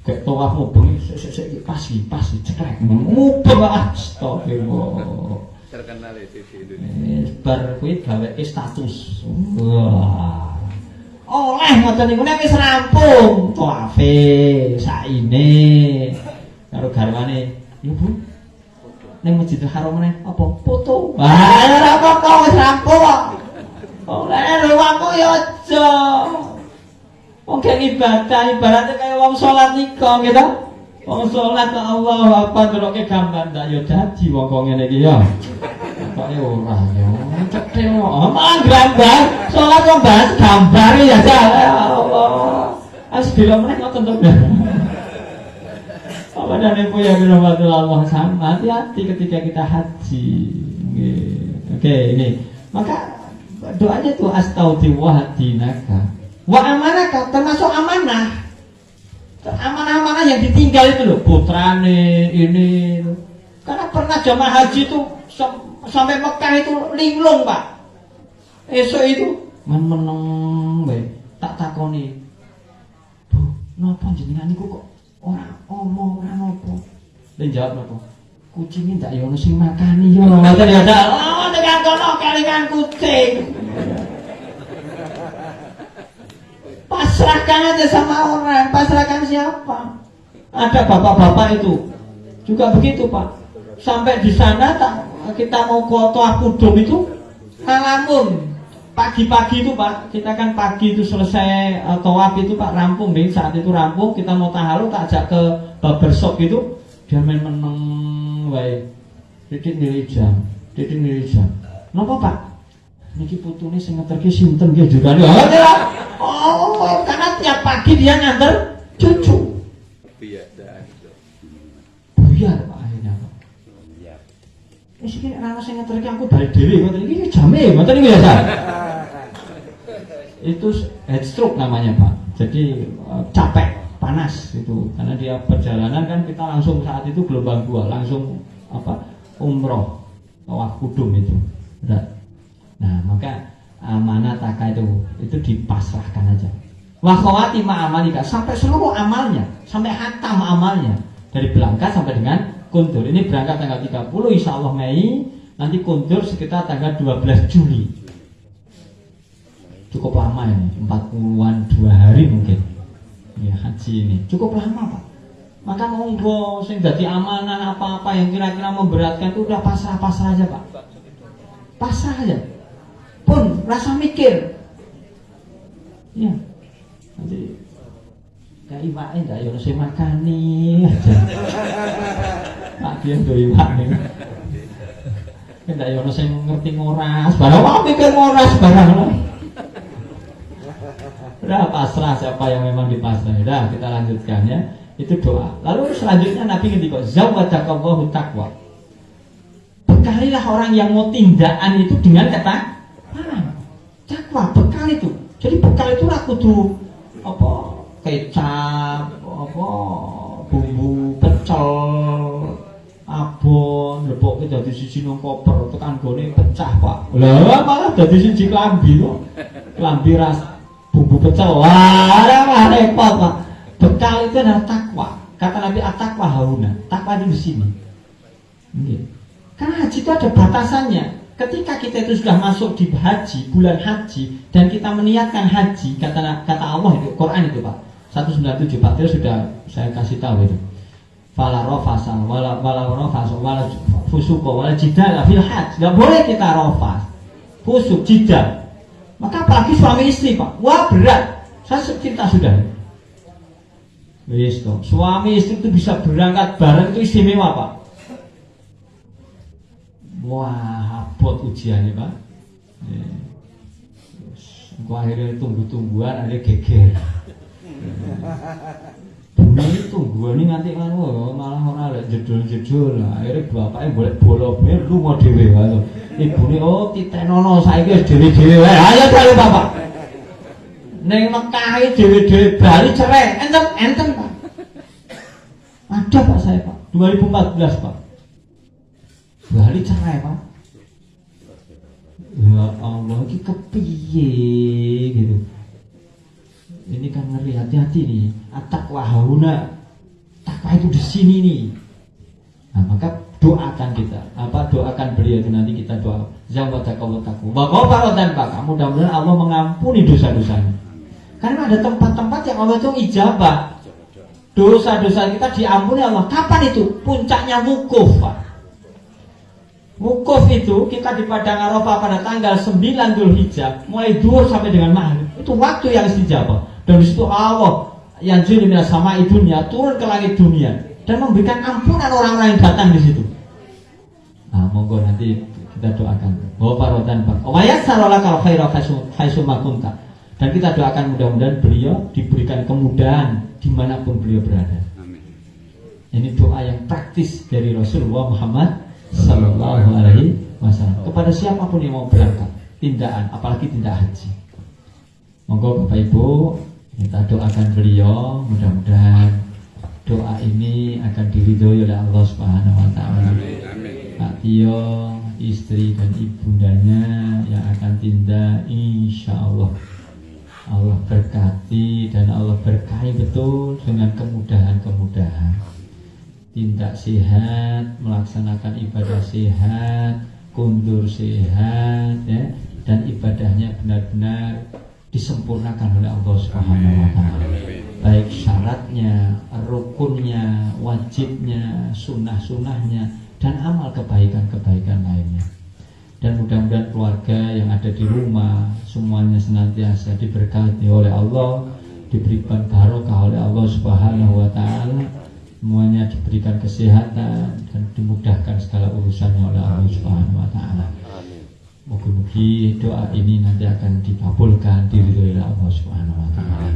Speaker 5: Kayak tawaf mubeng pas cekrek. Mubeng astagfirullah.
Speaker 3: Terkenal itu di Indonesia.
Speaker 5: Bar kuwi gawe status. Wah. Oleh ngoten niku nek wis rampung tawafe saine karo garwane. Ya Bu, neng Masjidil Haram meneh apa foto? Wah, ora apa-apa wis rampung kok. Oleh ruangku ya aja. Wong kene ibaratnya kaya wong salat nika gitu. Wong salat ke Allah apa ndeloke gambar ndak ya dadi wong kok ngene iki ya. Kok ora ya. Cethil kok. Malah gambar, salat kok bahas gambar ya Allah. Asbila meneh ngoten to. Bapak dan Ibu yang dirahmati Allah, sama hati-hati ketika kita haji. Oke, ini. Maka doanya tuh astaudillaha dinaka wa amanaka, termasuk amanah. Amanah-amanah yang ditinggal itu loh, putrane ini. Karena pernah jamaah haji itu sampai Mekah itu linglung Pak. Esok itu meneng tak takoni. Bu, napa jenengan niku kok ora omong ora napa. Lan jawab napa? Kucing ndak ya ono sing makani yo. Ngoten ya, Dak. Oh, tekan kono kelingan kucing. Pasrahkan aja sama orang, pasrahkan siapa? Ada bapak-bapak itu juga begitu Pak. Sampai di sana kita mau ke Tawaf Qudum itu ngalamun. Pagi-pagi itu Pak, kita kan pagi itu selesai tawaf itu Pak, rampung deh, saat itu rampung kita mau tahalul tak ajak ke barbershop gitu, dia main meneng wae. Titik nilai jam. Napa Pak? Niki putune sing ngeterke sinten nggih juga. Oh, karena tiap pagi dia nganter cucu. Buyar Pak akhirnya Pak. Wis iki ana sing ngeterke aku balik dhewe ngoten iki jame ngoten iki ya, Pak. Itu heat stroke namanya Pak. Jadi capek, panas itu. Karena dia perjalanan kan kita langsung saat itu gelombang 2, langsung umroh Tawaf Qudum itu. Nah, maka amanah taka itu dipasrahkan aja. Wa khawatima amalika, sampai seluruh amalnya, sampai hatam amalnya dari berangkat sampai dengan kundur. Ini berangkat tanggal 30 insyaallah Mei, nanti kundur sekitar tanggal 12 Juli. Cukup lama ini, 40-an 2 hari mungkin. Ya haji ini cukup lama Pak. Maka monggo sing dadi amanah apa-apa yang kira-kira memberatkan itu udah pasrah aja Pak. Pasrah aja. pun rasa mikir. Ya. Nanti kayak iwake ndak yo sing makani aja. Pak dia do iwake. Ndak yo sing ngerti ngoras, barang wae mikir ngoras barang. Udah pasrah siapa yang memang dipasrah. Udah kita lanjutkan ya. Itu doa. Lalu selanjutnya Nabi ngendika, "Zawwadakallahu taqwa." Bekalilah orang yang mau tindakan itu dengan takwa, bekal itu. Jadi bekal itu ra kudu apa kecap, apa bumbu pecel, abon, leboke dadi siji nang koper, tekan gone pecah, Pak. Lah malah dadi siji klambi kok. Klambi ras bumbu pecel. Wah, repot, Pak. Bekal itu adalah takwa. Kata Nabi at-taqwa hauna. Takwa itu di sini. Nggih. Karena haji itu ada batasannya. Ketika kita itu sudah masuk di haji, bulan haji, dan kita meniatkan haji, kata Allah itu, Quran itu Pak, 197 Pak, itu sudah saya kasih tahu itu. Fala rafasa, wala rafasa, wala fusuqa, wala jidala fil hajj. Gak boleh kita rafas, fusuk, jidal. Maka apalagi suami istri Pak, wah berat. Saya cerita sudah. Wis toh, suami istri itu bisa berangkat bareng itu istimewa Pak. Wah, abot ujiannya Pak. Akhirnya tunggu-tungguan ada geger. Bunyi tungguan ini nganti malah orang ada jedul-jedul lah. Akhirnya bapaknya boleh bolong lu mau dewe wae. Ibune titenono saiki wis dewe-dewe. Ayo kali Bapak. Ning Mekah dewe-dewe Bali cerai. Enten Pak. Ada Pak saya Pak. 2014 Pak. Bali cerai Pak. Ya Allah, ini kepiye gitu. Ini kan ngeri, hati-hati nih. At-taqwa hauna. Takwa itu di sini nih. Nah, maka doakan kita. Doakan beliau itu nanti kita doa. Zawwadakallahu taqwa. Wa ghafaratan Pak. Mudah-mudahan Allah mengampuni dosa-dosanya. Karena ada tempat-tempat yang Allah itu ijabah. Dosa-dosa kita diampuni Allah. Kapan itu? Puncaknya wukuf Pak. Wukuf itu kita di Padang Arafah pada tanggal 9 Dzulhijjah mulai duhur sampai dengan maghrib. Itu waktu yang istijabah. Dan di situ Allah yang juli minas sama'i dunya turun ke langit dunia dan memberikan ampunan orang-orang yang datang di situ. Nah, monggo nanti kita doakan. Bahwa parodan Pak. Wa yassaralakal khaira haitsu kunta. Dan kita doakan mudah-mudahan beliau diberikan kemudahan dimanapun beliau berada.
Speaker 3: Amin.
Speaker 5: Ini doa yang praktis dari Rasulullah Muhammad Sallallahu Alaihi Wasallam kepada siapapun yang mau berangkat tindakan, apalagi tindak haji. Monggo Bapak Ibu kita doakan beliau, mudah-mudahan doa ini akan diridhoi oleh Allah Subhanahu Wa Taala. Pak Tio, istri dan ibundanya yang akan tindak, insya Allah Allah berkati dan Allah berkahi betul dengan kemudahan-kemudahan. Tindak sehat, melaksanakan ibadah sehat, kundur sehat, ya, dan ibadahnya benar-benar disempurnakan oleh Allah Subhanahu Wa Taala. Baik syaratnya, rukunnya, wajibnya, sunnah-sunnahnya, dan amal kebaikan-kebaikan lainnya. Dan mudah-mudahan keluarga yang ada di rumah semuanya senantiasa diberkati oleh Allah, diberikan barokah oleh Allah Subhanahu Wa Taala. Semuanya diberikan kesehatan dan dimudahkan segala urusannya oleh Allah Subhanahu Wa Taala. Mugi-mugi doa ini nanti akan dikabulkan diridhoi oleh Allah Subhanahu Wa Taala.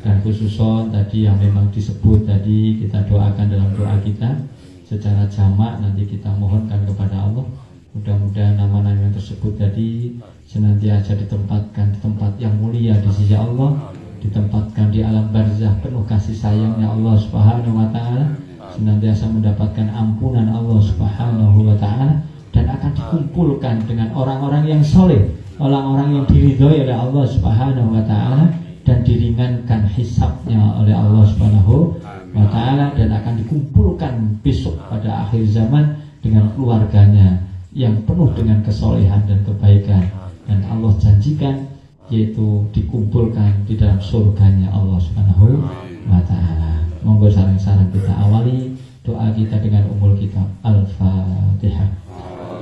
Speaker 5: Dan khususon tadi yang memang disebut tadi kita doakan dalam doa kita secara jamak, nanti kita mohonkan kepada Allah. Mudah-mudahan nama-nama yang tersebut tadi senantiasa ditempatkan di tempat yang mulia di sisi Allah, ditempatkan di alam barzah penuh kasih sayangnya Allah Subhanahu Wa Taala, senantiasa mendapatkan ampunan Allah Subhanahu Wa Taala, dan akan dikumpulkan dengan orang-orang yang soleh, orang-orang yang diridhoi oleh Allah Subhanahu Wa Taala, dan diringankan hisabnya oleh Allah Subhanahu Wa Taala, dan akan dikumpulkan besok pada akhir zaman dengan keluarganya yang penuh dengan kesolehan dan kebaikan, dan Allah janjikan yaitu dikumpulkan di dalam surganya Allah Subhanahu Wa Taala. Monggo sareng-sareng kita awali doa kita dengan umul kitab Al-Fatihah.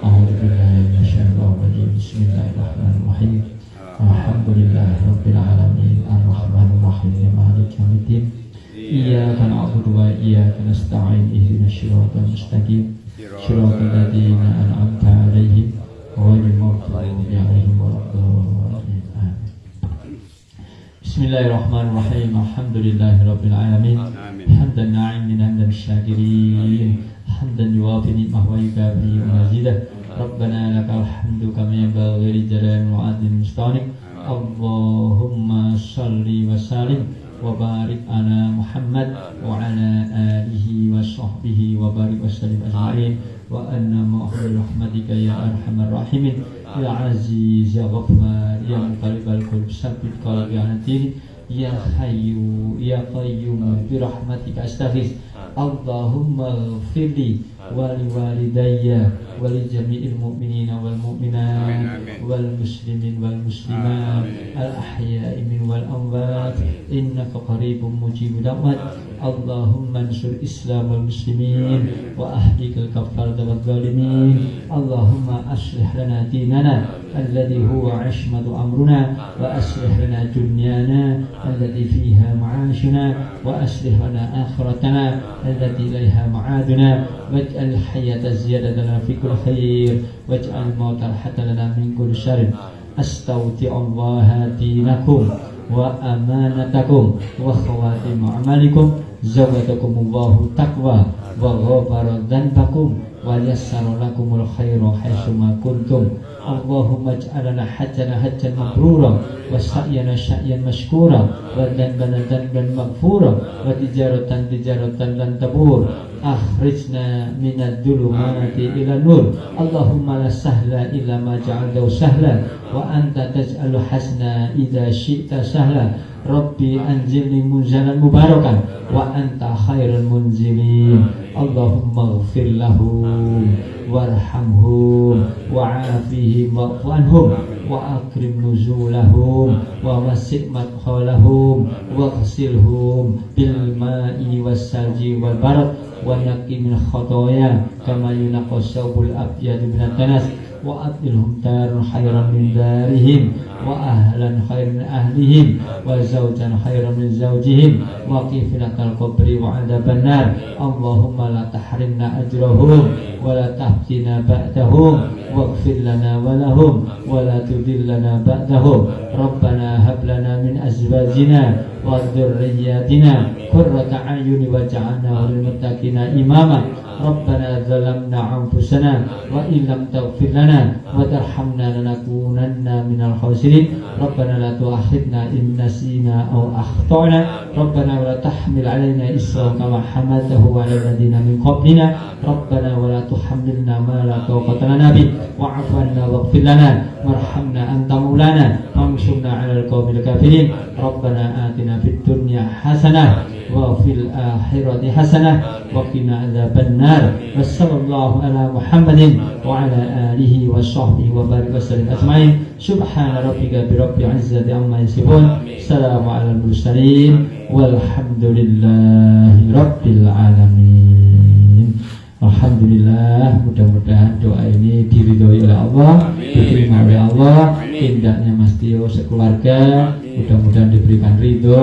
Speaker 5: A'udzu billahi minasyaitonir rajim. Bismillahirrahmanirrahim. Alhamdulillahi rabbil alamin. Arrahmanir rahim. Maliki yaumiddin. Iyyaka na'budu wa iyyaka nasta'in. Ihdinas siratal mustaqim. Shiratal ladzina an'amta 'alaihim ghairil maghdubi 'alaihim waladdallin. Amin. Bismillahirrahmanirrahim. Alhamdulillahirabbil alamin. Hamdan na'imin hamdan syakirin. Hamdan yuwafi ni'mah wa yukafi mazidah. Rabbana lakal hamdu kama yanbaghi li jalali wa'adil mustanik. Allahumma salli wa sallim wa barik ala Muhammad wa ala alihi wa sahbihi wa barik wa sallim ajma'in wa anna ma'ahul rahmatika ya arhamar rahimin ya aziz ya ghaffar ya muqallibal qulub sabbit qalbi ala dini ya hayyu ya qayyum bi rahmatika astaghis. Allahumma ighfirli wa li walidayya wa li jami'il mu'minina wal mu'minat wal muslimin wal muslimat al ahya'i min wal amwat innaka qaribun mujibud da'wat. Allahumma ansur islam wal muslimin wa ahlikal kafar wal zalimin. Allahumma aslih lana dinana alladhi huwa 'ismatu amruna wa aslih lana dunyana alladhi fiha ma'ashuna wa aslih lana akhiratana التي إليها معادنا واجعل الحياة زيادة لنا في كل خير واجعل الموت راحة لنا من كل شر. أستودع الله دينكم وأمانتكم وخواتم أعمالكم زودكم الله تقوى وغفر ذنبكم ويسر لكم الخير حيثما كنتم. اللهم اجعلنا حجنا حجا مبرورا وسعينا سعيا مشكورا وذنبنا ذنبا مغفورا وتجارة تجارة لن تبور. أخرجنا من الظلمات إلى النور. اللهم لا سهل إلا ما جعلته سهلا وأنت تجعل حسنا إذا شئت سهلا. Rabbi anzilni munzalan mubarakan wa anta khairul munzilin. Allahumma ighfir lahum warhamhum wa'afihim wa'fu anhum wa akrim nuzulahum wa wasi' madkhalahum waghsilhum bil ma'i was salji wal barad wa naqi min khotoya kama yunaqas sawbul abyad min at-tanas wa abdilhum daran khairan min darihim wa ahlan khairan min ahlihim wa zawjan khairan min zawjihim wa qifnatal qabri wa adzaban nar. Allahumma la tahrimna ajrahum wa la tahtina ba'dahum waghfir lana wa lahum wa la tudillana ba'dahum. Rabbana hab lana min azwajina wa dhurriyyatina qurrata a'yuni waj'alna lil muttaqina imama. Rabbana zalamna anfusana wa illam taghfir lana wa tarhamna lanakunanna minal khasirin. Rabbana la tu'akhidna in nasina aw akhtana. Rabbana wa la tahmil 'alaina isran kama hamaltahu 'ala alladziina min qablina. Rabbana wa la tuhammilna ma la taqata lana bih wa'fu 'anna waghfir lana warhamna anta maulana fansurna 'alal qaumil kafirin. Rabbana atina fid dunya hasanah wa fil akhirati hasanah wa qina adzaban nar. Wassallallahu ala Muhammadin wa ala alihi wa sahbihi wa barik wa sallim ajma'in. Subhana rabbika birabbil izzati amma yasifun. Assalamu alal mursalin walhamdulillahi rabbil alamin. Alhamdulillah, mudah-mudahan doa ini diridhoi oleh Allah, diterima oleh Allah. Tindaknya Mas Tio sekeluarga mudah-mudahan diberikan ridho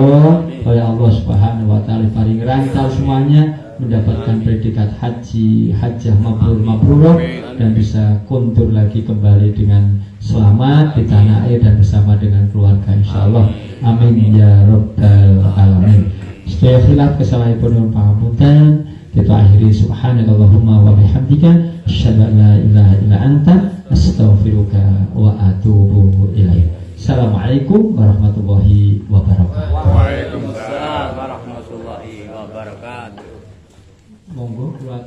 Speaker 5: oleh Allah Subhanahu wa taala. Paling rantau semuanya mendapatkan predikat haji, hajjah mabrur mabrurah, dan bisa kuntur lagi kembali dengan selamat di tanah air dan bersama dengan keluarga insyaallah. Amin ya rabbal alamin. Setelah khilaf kesalahan pangapunten, kita akhiri subhanakallahumma wa bihamdika asyhadu an la ilaha illa anta astaghfiruka wa atubu ilaik. Assalamualaikum warahmatullahi wabarakatuh.
Speaker 3: Waalaikumsalam warahmatullahi wabarakatuh.
Speaker 5: Monggo keluar.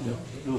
Speaker 1: Yo.
Speaker 5: Ini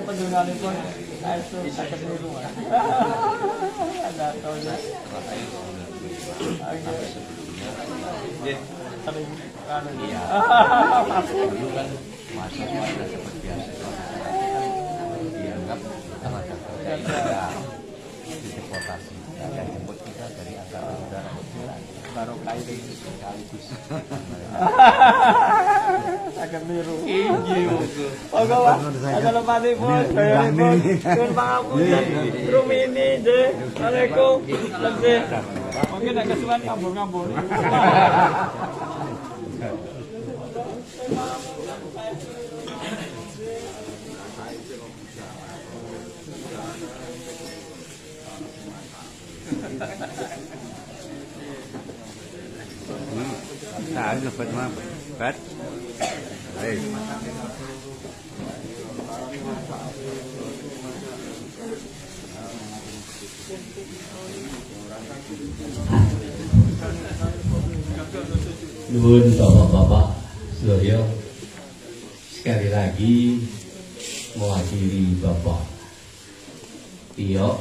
Speaker 5: pendengaranipun itu sakit niru. Ada tahunya. Sering anu ya.
Speaker 3: Dulu kan mahasiswa seperti biasa dianggap tenaga kerja ilegal dideportasi dan jemput kita dari angkatan udara baru kali sekaligus
Speaker 5: Sakit niru.
Speaker 3: iya
Speaker 5: Oke Pak, ada lepati pun, bayari pun, kun pangapunten, rumini je, Assalamualaikum, lebih. Mungkin ada kesukaan ngambur-ngambur.
Speaker 3: Nah, dapat mah, bet. Hei.
Speaker 4: Nuhun bapak-bapak sedaya, sekali lagi mewakili Bapak Tio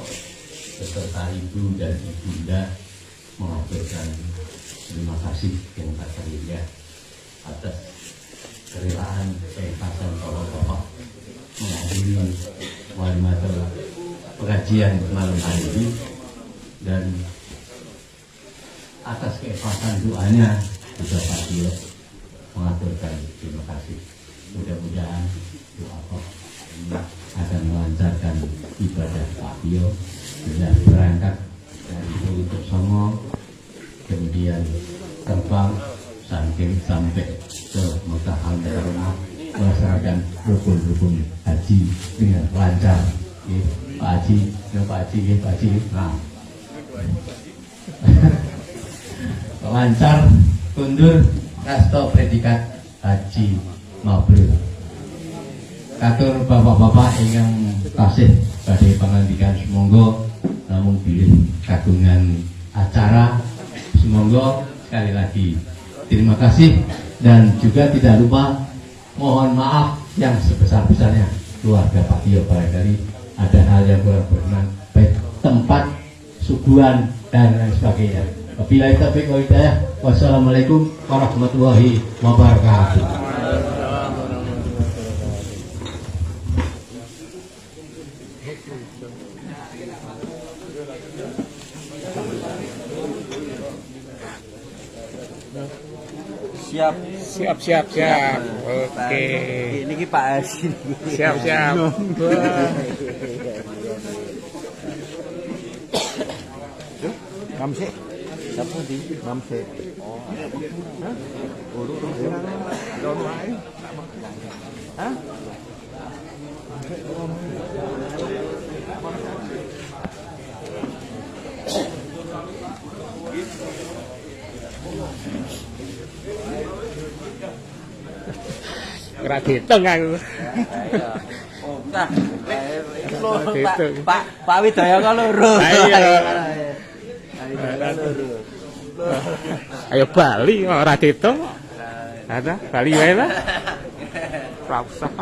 Speaker 4: beserta Ibu dan Ibunda mengaturkan terima kasih yang tak terhingga atas kerelaan keikhlasan bapak-bapak menghadiri walimatul pengajian malam hari ini, dan atas keikhlasan doanya juga Pak Tio mengaturkan terima kasih. Mudah-mudahan doa Allah akan melancarkan ibadah Pak Tio dengan berangkat dari Pulau Songo, kemudian terbang sampai ke Mekah Al-Mukarramah, melaksanakan rukun-rukun haji dengan lancar. Pak Haji, Pak Haji, nah. Lancar, kundur, kasto predikat haji mabrur. Katur bapak-bapak ingkang tasih badhe pangandikan semonggo namun bilih kagungan acara, semonggo sekali lagi terima kasih, dan juga tidak lupa mohon maaf yang sebesar-besarnya keluarga Pak Tio, barangkali ada hal yang kurang berkenan baik tempat, suguhan dan lain sebagainya. Wabillahi taufiq wal hidayah. Wassalamualaikum warahmatullahi wabarakatuh.
Speaker 1: Siap. Oke.
Speaker 6: Ini Pak Haji.
Speaker 1: Siap.
Speaker 6: Mamsek. Siapa di Mamsek? Oh. Hah? Urut daun wae. Hah?
Speaker 1: Ora diitung aku.
Speaker 6: Oh, enggak. Pak Widaya kok loro.
Speaker 1: Ayo Bali ora diitung. Ada Bali wae lah. Ora usah.